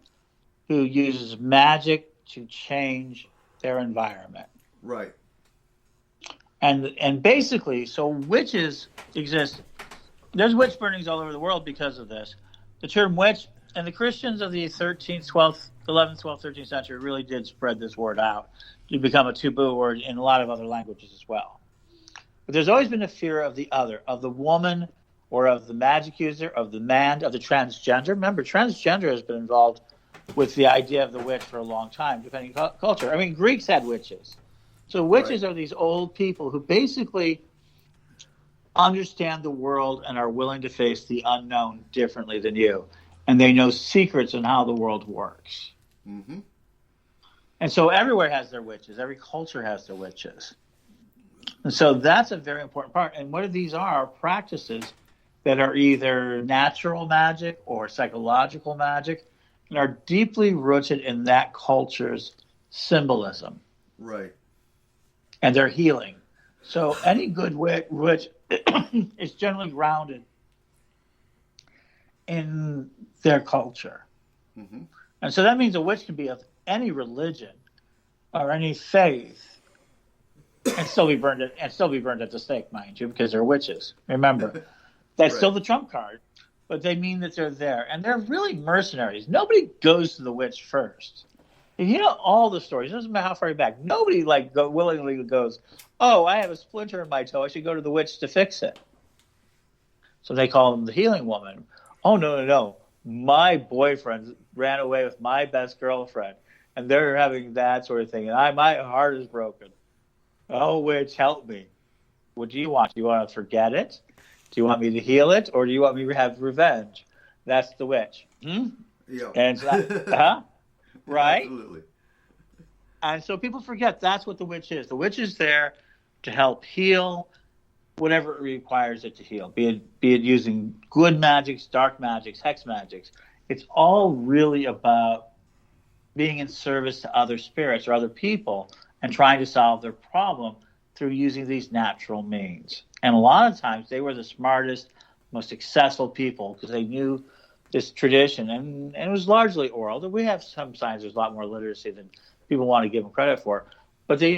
Speaker 4: who uses magic to change their environment.
Speaker 2: Right.
Speaker 4: And basically, so witches exist. There's witch burnings all over the world because of this. The term witch, and the Christians of the 13th, 12th, 11th, 12th, 13th century really did spread this word out to become a taboo word in a lot of other languages as well. But there's always been a fear of the other, of the woman or of the magic user, of the man, of the transgender. Remember, transgender has been involved with the idea of the witch for a long time, depending on culture. I mean, Greeks had witches. So witches are these old people who basically understand the world and are willing to face the unknown differently than you. And they know secrets on how the world works.
Speaker 2: Mm-hmm.
Speaker 4: And so everywhere has their witches. Every culture has their witches. And so that's a very important part. And what these are practices that are either natural magic or psychological magic and are deeply rooted in that culture's symbolism.
Speaker 2: Right.
Speaker 4: And they're healing. So any good witch is generally grounded in their culture.
Speaker 2: Mm-hmm.
Speaker 4: And so that means a witch can be of any religion or any faith and still be burned at the stake, mind you, because they're witches. Remember, that's still the trump card, but they mean that they're there. And they're really mercenaries. Nobody goes to the witch first. If you know all the stories, it doesn't matter how far back, nobody willingly goes, "Oh, I have a splinter in my toe, I should go to the witch to fix it." So they call them the healing woman. "Oh, no. My boyfriend ran away with my best girlfriend, and they're having that sort of thing, and my heart is broken. Oh, witch, help me. What do you want? Do you want to forget it? Do you want me to heal it, or do you want me to have revenge?" That's the witch.
Speaker 2: Yeah.
Speaker 4: And so right?
Speaker 2: Absolutely.
Speaker 4: And so people forget that's what the witch is. The witch is there to help heal whatever it requires it to heal, be it using good magics, dark magics, hex magics. It's all really about being in service to other spirits or other people and trying to solve their problem through using these natural means. And a lot of times they were the smartest, most successful people because they knew this tradition, and it was largely oral. We have some signs there's a lot more literacy than people want to give them credit for. But they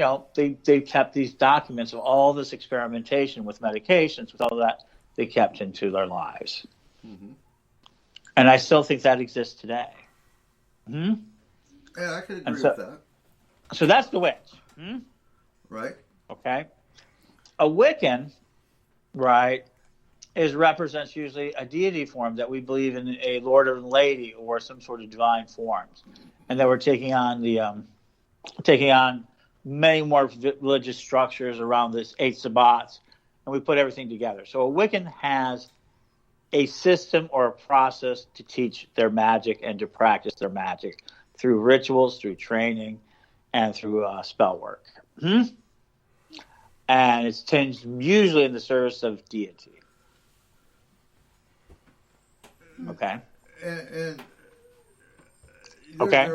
Speaker 4: kept these documents of all this experimentation with medications, with all that they kept into their lives.
Speaker 2: Mm-hmm.
Speaker 4: And I still think that exists today.
Speaker 2: Yeah, I can agree with that.
Speaker 4: So that's the witch.
Speaker 2: Right.
Speaker 4: Okay. A Wiccan, right, represents usually a deity form that we believe in, a lord or lady or some sort of divine forms, and that we're taking on many more religious structures around this 8 Sabbats, and we put everything together. So a Wiccan has a system or a process to teach their magic and to practice their magic through rituals, through training, and through spell work. And it's tinged usually in the service of deity. Okay.
Speaker 2: And
Speaker 4: okay.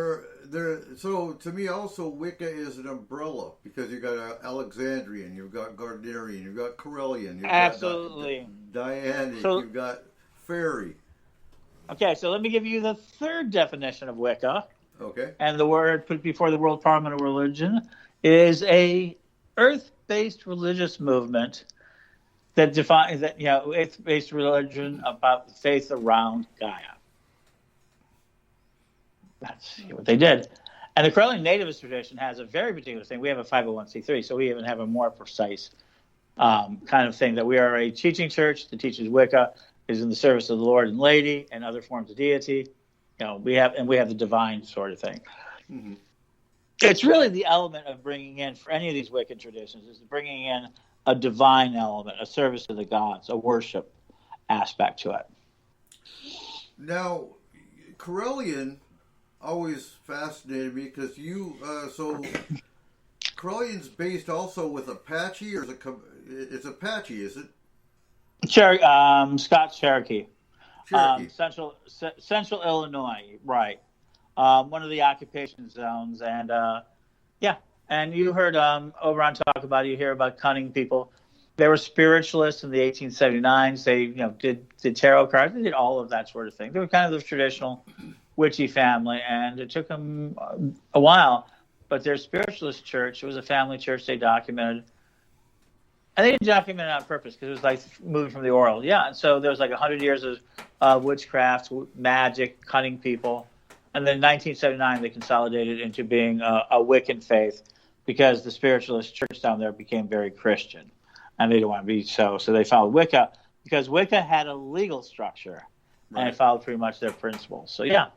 Speaker 2: So to me, also Wicca is an umbrella because you've got Alexandrian, you've got Gardnerian, you've got Corellian, you've
Speaker 4: absolutely
Speaker 2: got Dianic, you've got Fairy.
Speaker 4: Okay, so let me give you the third definition of Wicca.
Speaker 2: Okay.
Speaker 4: And the word put before the World Parliament of Religion is a earth-based religious movement that defines that, earth-based religion about the faith around Gaia. That's what they did. And the Corellian nativist tradition has a very particular thing. We have a 501c3, so we even have a more precise kind of thing that we are a teaching church that teaches Wicca, is in the service of the Lord and Lady and other forms of deity. We have the divine sort of thing. Mm-hmm. It's really the element of bringing in, for any of these Wiccan traditions, is bringing in a divine element, a service to the gods, a worship aspect to it.
Speaker 2: Now, Corellian always fascinated me because so Corellian's based also with Apache, or it's Apache, is it?
Speaker 4: Scotch Cherokee. Central Illinois, right. One of the occupation zones, and and you heard Oberon talk about it. You hear about cunning people. They were spiritualists in the 1879s. They did tarot cards. They did all of that sort of thing. They were kind of the traditional witchy family, and it took them a while. But their spiritualist church, it was a family church. They documented. And they didn't document it on purpose because it was like moving from the oral. Yeah, and so there was like 100 years of witchcraft, magic, cunning people. And then in 1979, they consolidated into being a Wiccan faith because the spiritualist church down there became very Christian. And they didn't want to be so. So they followed Wicca because Wicca had a legal structure. Right. And it followed pretty much their principles. So, yeah,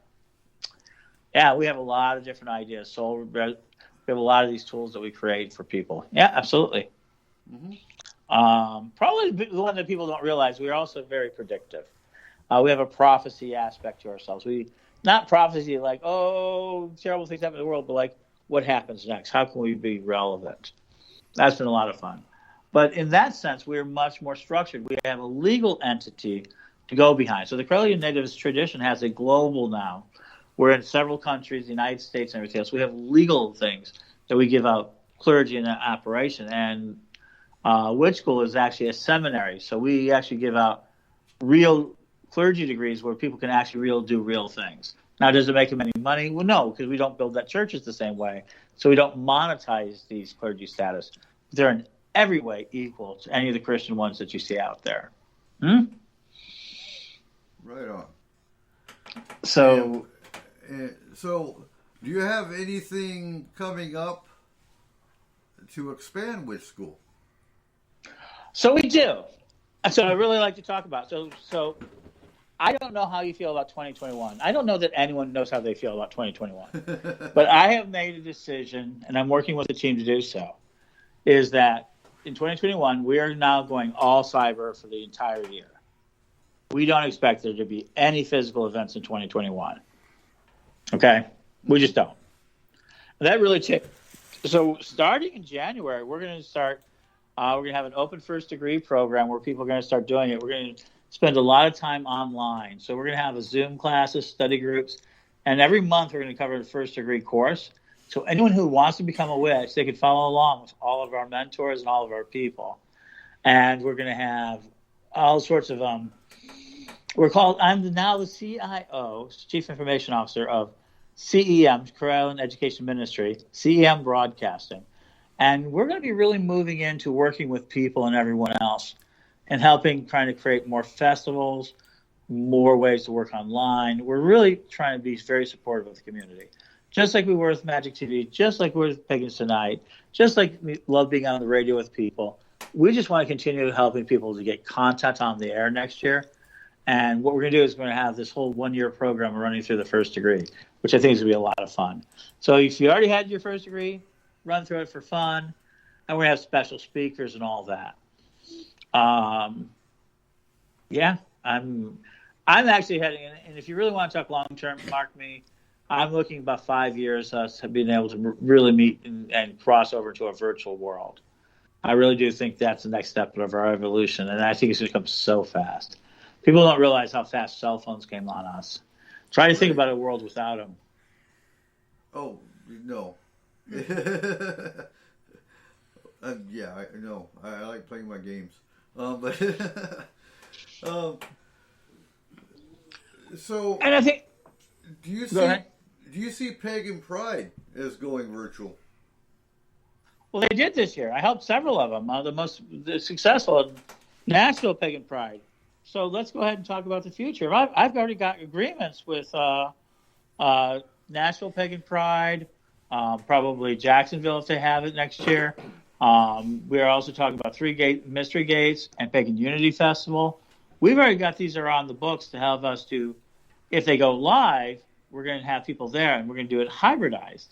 Speaker 4: we have a lot of different ideas. So we have a lot of these tools that we create for people. Yeah, absolutely. Mm-hmm. Probably the one that people don't realize, we are also very predictive. We have a prophecy aspect to ourselves. Not prophecy like, oh, terrible things happen in the world, but like, what happens next? How can we be relevant? That's been a lot of fun. But in that sense, we're much more structured. We have a legal entity to go behind. So the Corellian nativist tradition has a global now. We're in several countries, the United States and everything else. We have legal things that we give out clergy in operation. And Witch School is actually a seminary. So we actually give out real clergy degrees where people can actually do real things. Now, does it make them any money? Well, no, because we don't build that churches the same way. So we don't monetize these clergy status. They're in every way equal to any of the Christian ones that you see out there.
Speaker 2: Right on.
Speaker 4: So,
Speaker 2: so do you have anything coming up to expand Witch School?
Speaker 4: So we do. So I really like to talk about. So I don't know how you feel about 2021. I don't know that anyone knows how they feel about 2021. But I have made a decision, and I'm working with the team to do so, is that in 2021, we are now going all cyber for the entire year. We don't expect there to be any physical events in 2021. Okay? We just don't. And that really changed. So starting in January, we're going to start, we're going to have an open first degree program where people are going to start doing it. We're going to spend a lot of time online. So we're going to have a Zoom classes, study groups, and every month we're going to cover the first degree course. So anyone who wants to become a witch, they can follow along with all of our mentors and all of our people. And we're going to have all sorts of, I'm now the CIO, Chief Information Officer of CEM, Corellian Education Ministry, CEM Broadcasting. And we're going to be really moving into working with people and everyone else and helping trying to create more festivals, more ways to work online. We're really trying to be very supportive of the community. Just like we were with Magic TV, just like we were with Pagans Tonight, just like we love being on the radio with people. We just want to continue helping people to get content on the air next year. And what we're going to do is we're going to have this whole 1-year program running through the first degree, which I think is going to be a lot of fun. So if you already had your first degree, run through it for fun. And we have special speakers and all that. Yeah, I'm actually heading in. And if you really want to talk long term, mark me. I'm looking about 5 years us being able to really meet and cross over to a virtual world. I really do think that's the next step of our evolution, and I think it's going to come so fast. People don't realize how fast cell phones came on us. Try to think about a world without them.
Speaker 2: Oh, no. Yeah, I know. I like playing my games. But so,
Speaker 4: and I think,
Speaker 2: do you see Pagan Pride as going virtual?
Speaker 4: Well, they did this year. I helped several of them. The successful Nashville Pagan Pride. So let's go ahead and talk about the future. I've already got agreements with Nashville Pagan Pride, probably Jacksonville if they have it next year. We are also talking about Mystery Gates and Pagan Unity Festival. We've already got these are on the books to help us do. If they go live, we're going to have people there, and we're going to do it hybridized,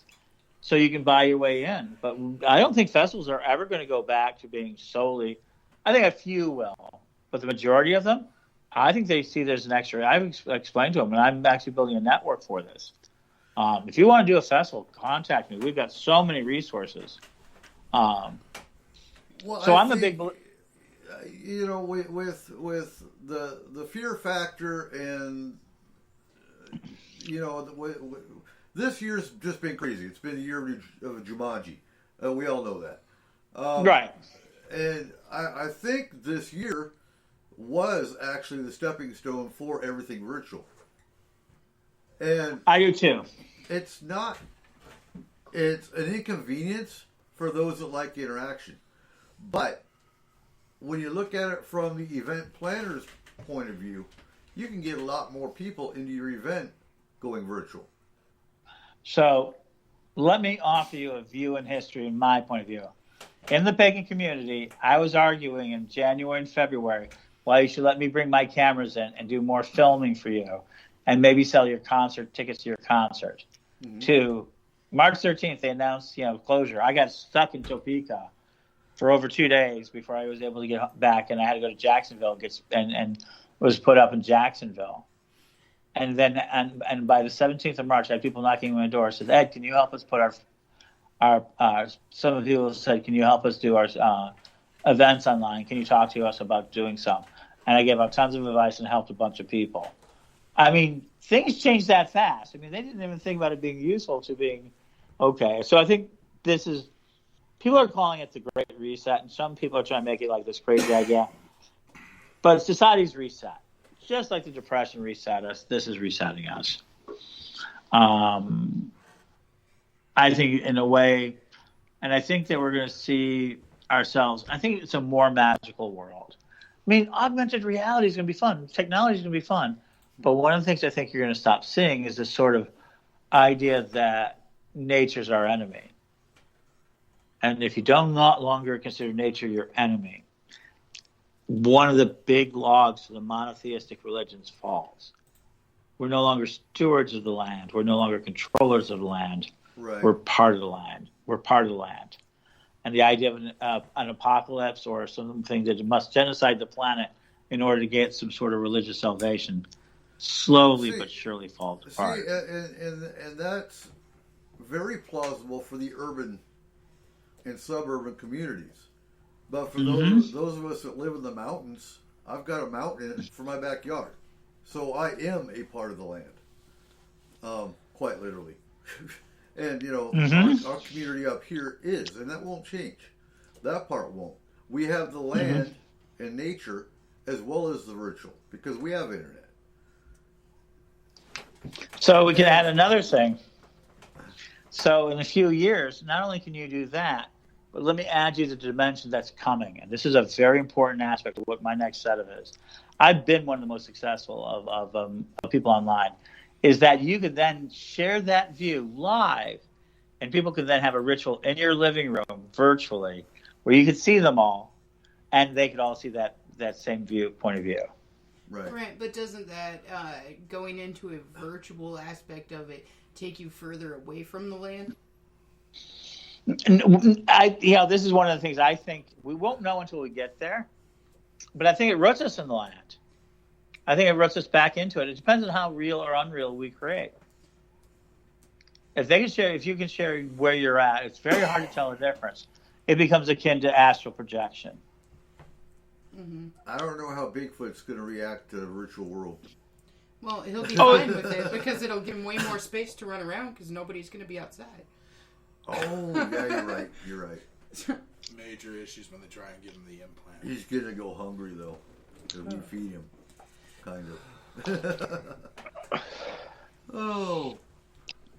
Speaker 4: so you can buy your way in. But I don't think festivals are ever going to go back to being solely. I think a few will, but the majority of them, I think they see there's an extra. I've explained to them, and I'm actually building a network for this. If you want to do a festival, contact me. We've got so many resources. I'm a big.
Speaker 2: You know, with the fear factor, and you know, this year's just been crazy. It's been a year of Jumanji. We all know that,
Speaker 4: right?
Speaker 2: And I think this year was actually the stepping stone for everything virtual. And
Speaker 4: I do too.
Speaker 2: It's not. It's an inconvenience for those that like interaction, but when you look at it from the event planner's point of view, you can get a lot more people into your event going virtual.
Speaker 4: So let me offer you a view in history in my point of view. In the pagan community, I was arguing in January and February why you should let me bring my cameras in and do more filming for you and maybe sell your concert tickets to your concert. Mm-hmm. To March 13th, they announced, closure. I got stuck in Topeka for over 2 days before I was able to get back, and I had to go to Jacksonville and was put up in Jacksonville. And then and by the 17th of March, I had people knocking on my door. Said, Ed, can you help us put our some of the people said, can you help us do our events online? Can you talk to us about doing some? And I gave out tons of advice and helped a bunch of people. I mean, things changed that fast. I mean, they didn't even think about it being useful to being okay. So I think people are calling it the Great Reset, and some people are trying to make it like this crazy idea. But society's reset. Just like the Depression reset us, this is resetting us. I think in a way, and I think that we're going to see ourselves, I think it's a more magical world. I mean, augmented reality is going to be fun. Technology is going to be fun. But one of the things I think you're going to stop seeing is this sort of idea that nature's our enemy. And if you don't not longer consider nature your enemy, one of the big logs of the monotheistic religions falls. We're no longer stewards of the land. We're no longer controllers of the land.
Speaker 2: Right.
Speaker 4: We're part of the land. We're part of the land. And the idea of an apocalypse or something that must genocide the planet in order to get some sort of religious salvation slowly but surely falls apart.
Speaker 2: And that's very plausible for the urban and suburban communities. But for those of us that live in the mountains, I've got a mountain for my backyard. So I am a part of the land, quite literally. And, our community up here is, and that won't change. That part won't. We have the land and nature as well as the virtual because we have internet.
Speaker 4: So we can add another thing. So in a few years, not only can you do that, But let me add you the dimension that's coming. And this is a very important aspect of what my next setup is. I've been one of the most successful of people online, is that you could then share that view live, and people could then have a ritual in your living room virtually where you could see them all, and they could all see that same point of view.
Speaker 7: Right, but doesn't that going into a virtual aspect of it take you further away from the land?
Speaker 4: This is one of the things I think we won't know until we get there, but I think it roots us in the land. I think it roots us back into it. It depends on how real or unreal we create. If you can share where you're at, it's very hard to tell the difference. It becomes akin to astral projection.
Speaker 7: Mm-hmm.
Speaker 2: I don't know how Bigfoot's going to react to the virtual world.
Speaker 7: Well, he'll be fine with it because it'll give him way more space to run around because nobody's going to be outside.
Speaker 2: Oh, yeah, you're right.
Speaker 3: Major issues when they try and give him the implant.
Speaker 2: He's going to go hungry, though, if we feed him. Kind of. Oh.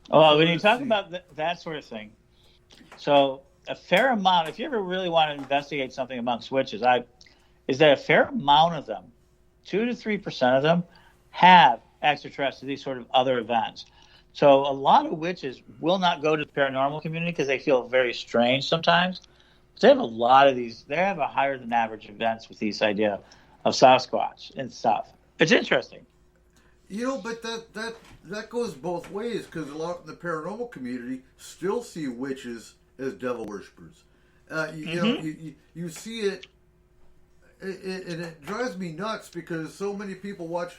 Speaker 4: Well, when you talk about that sort of thing, so a fair amount, if you ever really want to investigate something amongst witches, is that a fair amount of them, 2 to 3% of them, have extraterrestrial, these sort of other events. So a lot of witches will not go to the paranormal community because they feel very strange sometimes. But they have a lot of these. They have a higher than average events with this idea of Sasquatch and stuff. It's interesting.
Speaker 2: But that goes both ways because a lot of the paranormal community still see witches as devil worshippers. You see it, and it drives me nuts because so many people watch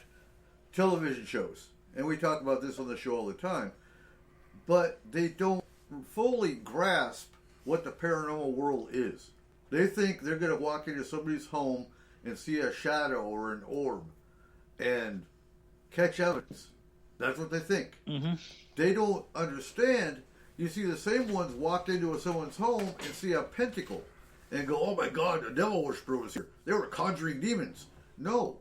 Speaker 2: television shows, and we talk about this on the show all the time, but they don't fully grasp what the paranormal world is. They think they're going to walk into somebody's home and see a shadow or an orb and catch evidence. That's what they think. Mm-hmm. They don't understand. You see the same ones walk into someone's home and see a pentacle and go, oh my God, a devil worshiper was here. They were conjuring demons. No,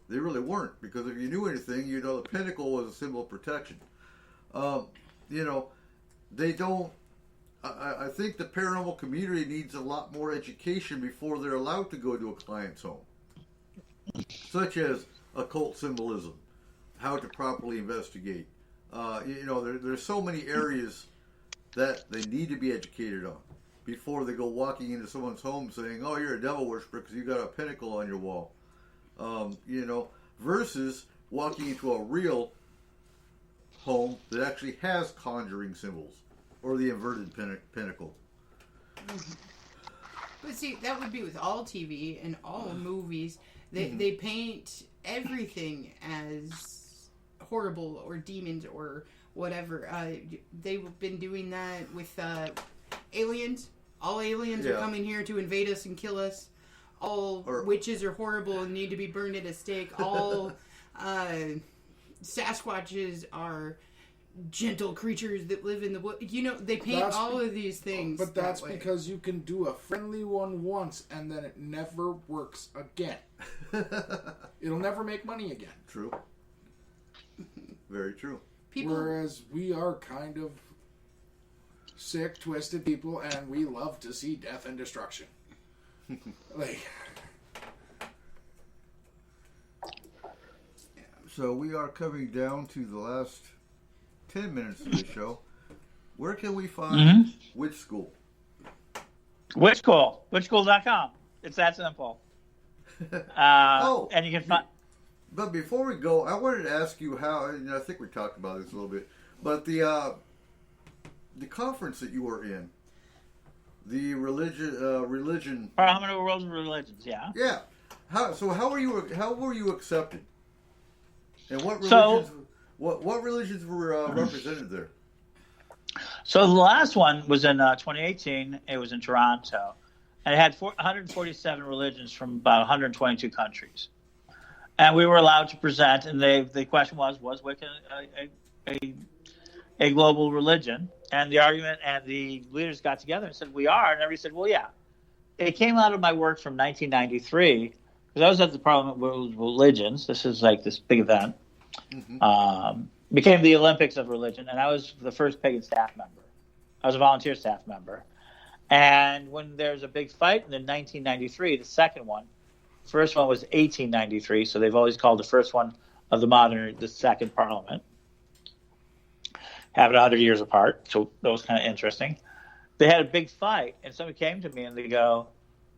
Speaker 2: they really weren't, because if you knew anything, you know the pentacle was a symbol of protection. They don't. I think the paranormal community needs a lot more education before they're allowed to go to a client's home, such as occult symbolism, how to properly investigate. There's so many areas that they need to be educated on before they go walking into someone's home saying, oh, you're a devil worshiper because you got a pinnacle on your wall. Versus walking into a real home that actually has conjuring symbols or the inverted pinnacle.
Speaker 7: But see, that would be with all TV and all movies. They paint everything as horrible or demons or whatever. They've been doing that with aliens. All aliens are coming here to invade us and kill us. All witches are horrible and need to be burned at a stake. All Sasquatches are gentle creatures that live in the wood. They paint all of these things.
Speaker 3: But that's because you can do a friendly one once and then it never works again. It'll never make money again.
Speaker 2: True. Very true.
Speaker 3: Whereas we are kind of sick, twisted people, and we love to see death and destruction.
Speaker 2: So we are coming down to the last 10 minutes of the show. Where can we find Witch School?
Speaker 4: Witch School. Witchschool.com. It's that simple. And you can find...
Speaker 2: But before we go, I wanted to ask you how, I think we talked about this a little bit, but the conference that you were in, the religion...
Speaker 4: Paranormal World of Religions, yeah.
Speaker 2: Yeah. How were you accepted? And what religions, what religions were represented there?
Speaker 4: So the last one was in 2018. It was in Toronto. And it had 147 religions from about 122 countries. And we were allowed to present, and the question was Wicca a global religion? And the argument, and the leaders got together and said, we are. And everybody said, well, yeah. It came out of my work from 1993, because I was at the Parliament World Religions. This is like this big event. Mm-hmm. Became the Olympics of Religion, and I was the first pagan staff member. I was a volunteer staff member. And when there's a big fight in 1993, the second one, first one was 1893, so they've always called the first one of the modern the second Parliament. Have it 100 years apart, so that was kind of interesting. They had a big fight, and somebody came to me and they go,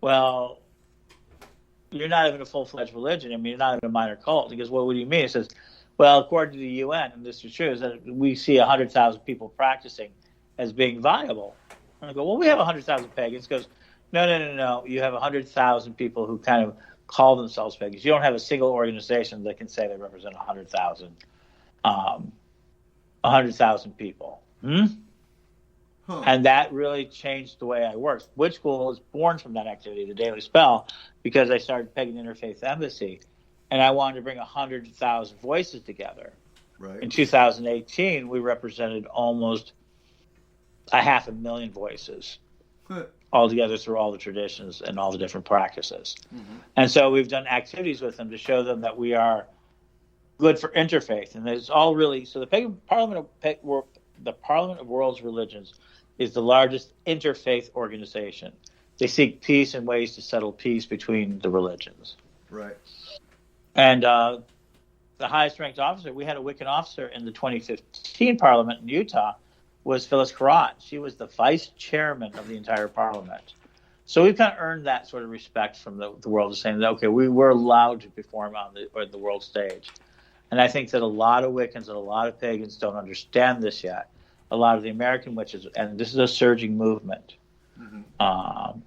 Speaker 4: well, you're not even a full-fledged religion. I mean, you're not even a minor cult. He goes, well, what do you mean? He says, well, according to the UN, and this is true, is that we see 100,000 people practicing as being viable. And I go, well, we have 100,000 pagans. He goes, no. You have 100,000 people who kind of call themselves pagans. You don't have a single organization that can say they represent 100,000 people.
Speaker 2: Huh.
Speaker 4: And that really changed the way I worked. Witch School was born from that activity, the Daily Spell, because I started Pagan Interfaith Embassy, and I wanted to bring 100,000 voices together.
Speaker 2: Right.
Speaker 4: In 2018, we represented almost 500,000 voices altogether through all the traditions and all the different practices. Mm-hmm. And so we've done activities with them to show them that we are good for interfaith. And it's all really, so the Pagan Parliament of World's Religions is the largest interfaith organization. They seek peace and ways to settle peace between the religions.
Speaker 2: Right.
Speaker 4: And the highest ranked officer, we had a Wiccan officer in the 2015 Parliament in Utah, was Phyllis Carrot. She was the vice chairman of the entire Parliament. So we've kind of earned that sort of respect from the world of saying that, okay, we were allowed to perform on the world stage. And I think that a lot of Wiccans and a lot of pagans don't understand this yet. A lot of the American witches, and this is a surging movement. Mm-hmm.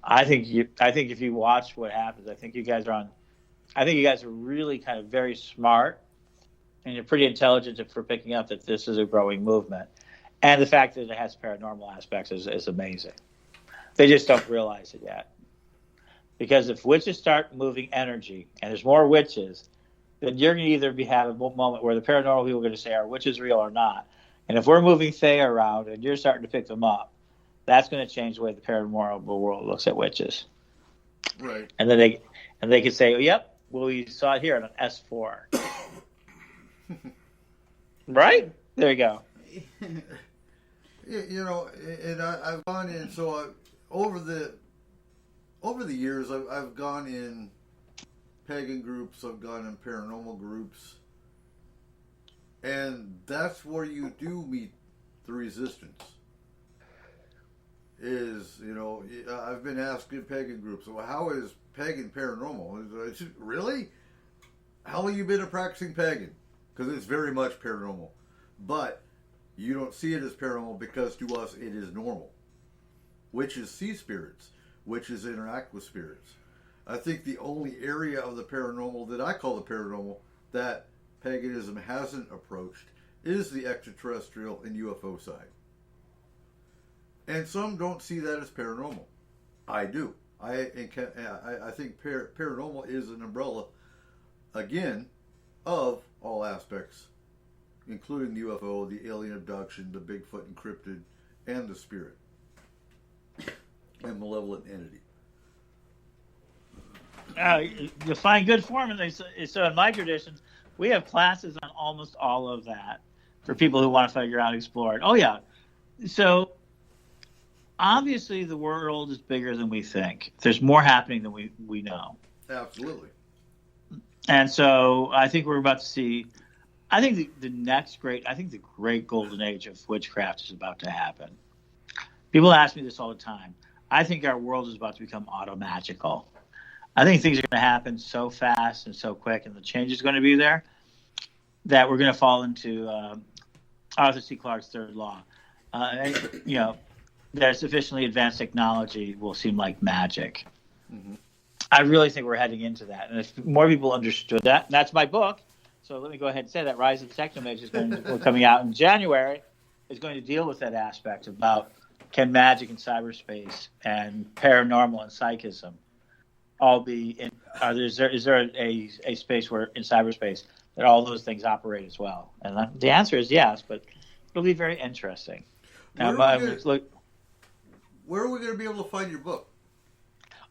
Speaker 4: I think if you watch what happens, I think you guys are really kind of very smart, and you're pretty intelligent for picking up that this is a growing movement. And the fact that it has paranormal aspects is amazing. They just don't realize it yet. Because if witches start moving energy, and there's more witches, then you're going to either have a moment where the paranormal people are going to say, are witches real or not? And if we're moving Fae around and you're starting to pick them up, that's going to change the way the paranormal world looks at witches.
Speaker 2: Right.
Speaker 4: And then they can say, oh, yep, well, we saw it here on an S-4. Right? There you go.
Speaker 2: You know, and I've gone in, so over the years, I've gone in pagan groups, I've gone in paranormal groups, and that's where you do meet the resistance. Is, you know, I've been asked in pagan groups, well, how is pagan paranormal? Really? How long have you been a practicing pagan? Because it's very much paranormal. But you don't see it as paranormal because to us it is normal. Witches see spirits. Witches interact with spirits. I think the only area of the paranormal that I call the paranormal that paganism hasn't approached is the extraterrestrial and UFO side. And some don't see that as paranormal. I do. I think paranormal is an umbrella, again, of all aspects, including the UFO, the alien abduction, the Bigfoot encrypted, and the spirit and malevolent entity.
Speaker 4: You find good form, and so in my tradition, we have classes on almost all of that for people who want to figure out, explore it. Oh yeah, so obviously the world is bigger than we think. There's more happening than we know.
Speaker 2: Absolutely.
Speaker 4: And so I think we're about to see. I think the great golden age of witchcraft is about to happen. People ask me this all the time. I think our world is about to become automagical. I think things are going to happen so fast and so quick, and the change is going to be there, that we're going to fall into Arthur C. Clarke's third law. That sufficiently advanced technology will seem like magic. Mm-hmm. I really think we're heading into that. And if more people understood that, and that's my book. So let me go ahead and say that Rise of the Technomage is coming out in January, is going to deal with that aspect about can magic in cyberspace and paranormal and psychism all be in, is there a space where in cyberspace that all those things operate as well? And the answer is yes, but it'll be very interesting. Now,
Speaker 2: where are we going to be able to find your book?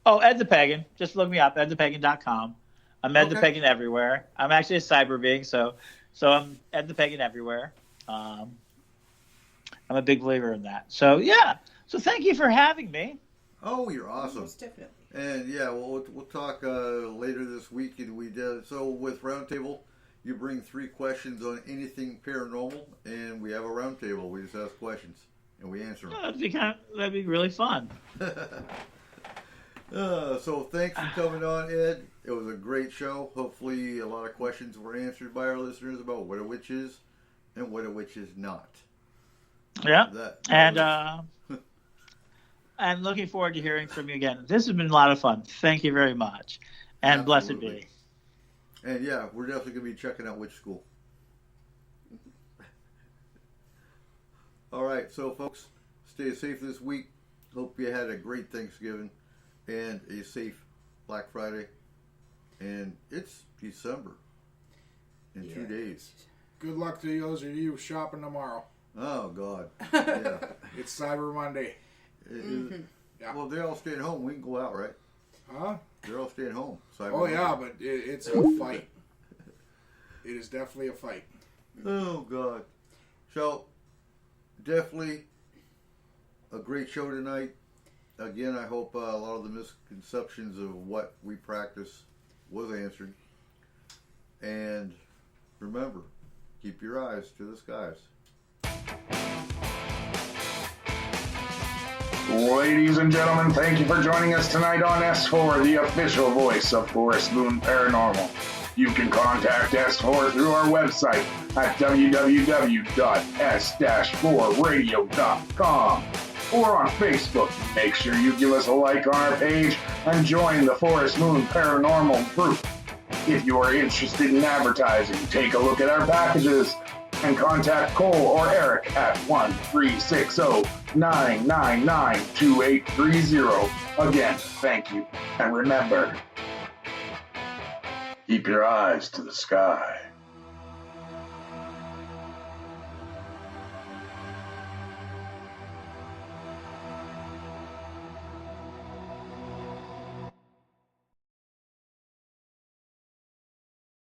Speaker 4: Oh, Ed the Pagan. Just look me up, edthepagan.com. I'm Ed the Pagan everywhere. I'm actually a cyber being, so I'm Ed the Pagan everywhere. I'm a big believer in that. So, yeah. So thank you for having me.
Speaker 2: Oh, you're awesome.
Speaker 7: Most definitely.
Speaker 2: And yeah, we'll talk later this week. And we did so with Roundtable. You bring 3 questions on anything paranormal, and we have a roundtable. We just ask questions and we answer them.
Speaker 4: Oh, that'd be really fun.
Speaker 2: So thanks for coming on, Ed. It was a great show. Hopefully, a lot of questions were answered by our listeners about what a witch is and what a witch is not.
Speaker 4: Yeah, and looking forward to hearing from you again. This has been a lot of fun. Thank you very much, and
Speaker 2: Absolutely.
Speaker 4: Blessed be.
Speaker 2: And yeah, we're definitely going to be checking out Witch School. All right, so folks, stay safe this week. Hope you had a great Thanksgiving and a safe Black Friday. And it's December in 2 days.
Speaker 3: Good luck to those of you shopping tomorrow.
Speaker 2: Oh, God. Yeah.
Speaker 3: It's Cyber Monday.
Speaker 2: Yeah. Well, they're all staying home. We can go out, right?
Speaker 3: Huh?
Speaker 2: They're all staying home.
Speaker 3: Yeah, but it's a fight. It is definitely a fight.
Speaker 2: Oh, God. So, definitely a great show tonight. Again, I hope a lot of the misconceptions of what we practice was answered. And remember, keep your eyes to the skies.
Speaker 6: Ladies and gentlemen, thank you for joining us tonight on S4, the official voice of Forest Moon Paranormal. You can contact S4 through our website at www.s-4radio.com or on Facebook. Make sure you give us a like on our page and join the Forest Moon Paranormal group. If you are interested in advertising, take a look at our packages and contact Cole or Eric at 1-360-999-2830. Again, thank you. And remember, keep your eyes to the sky.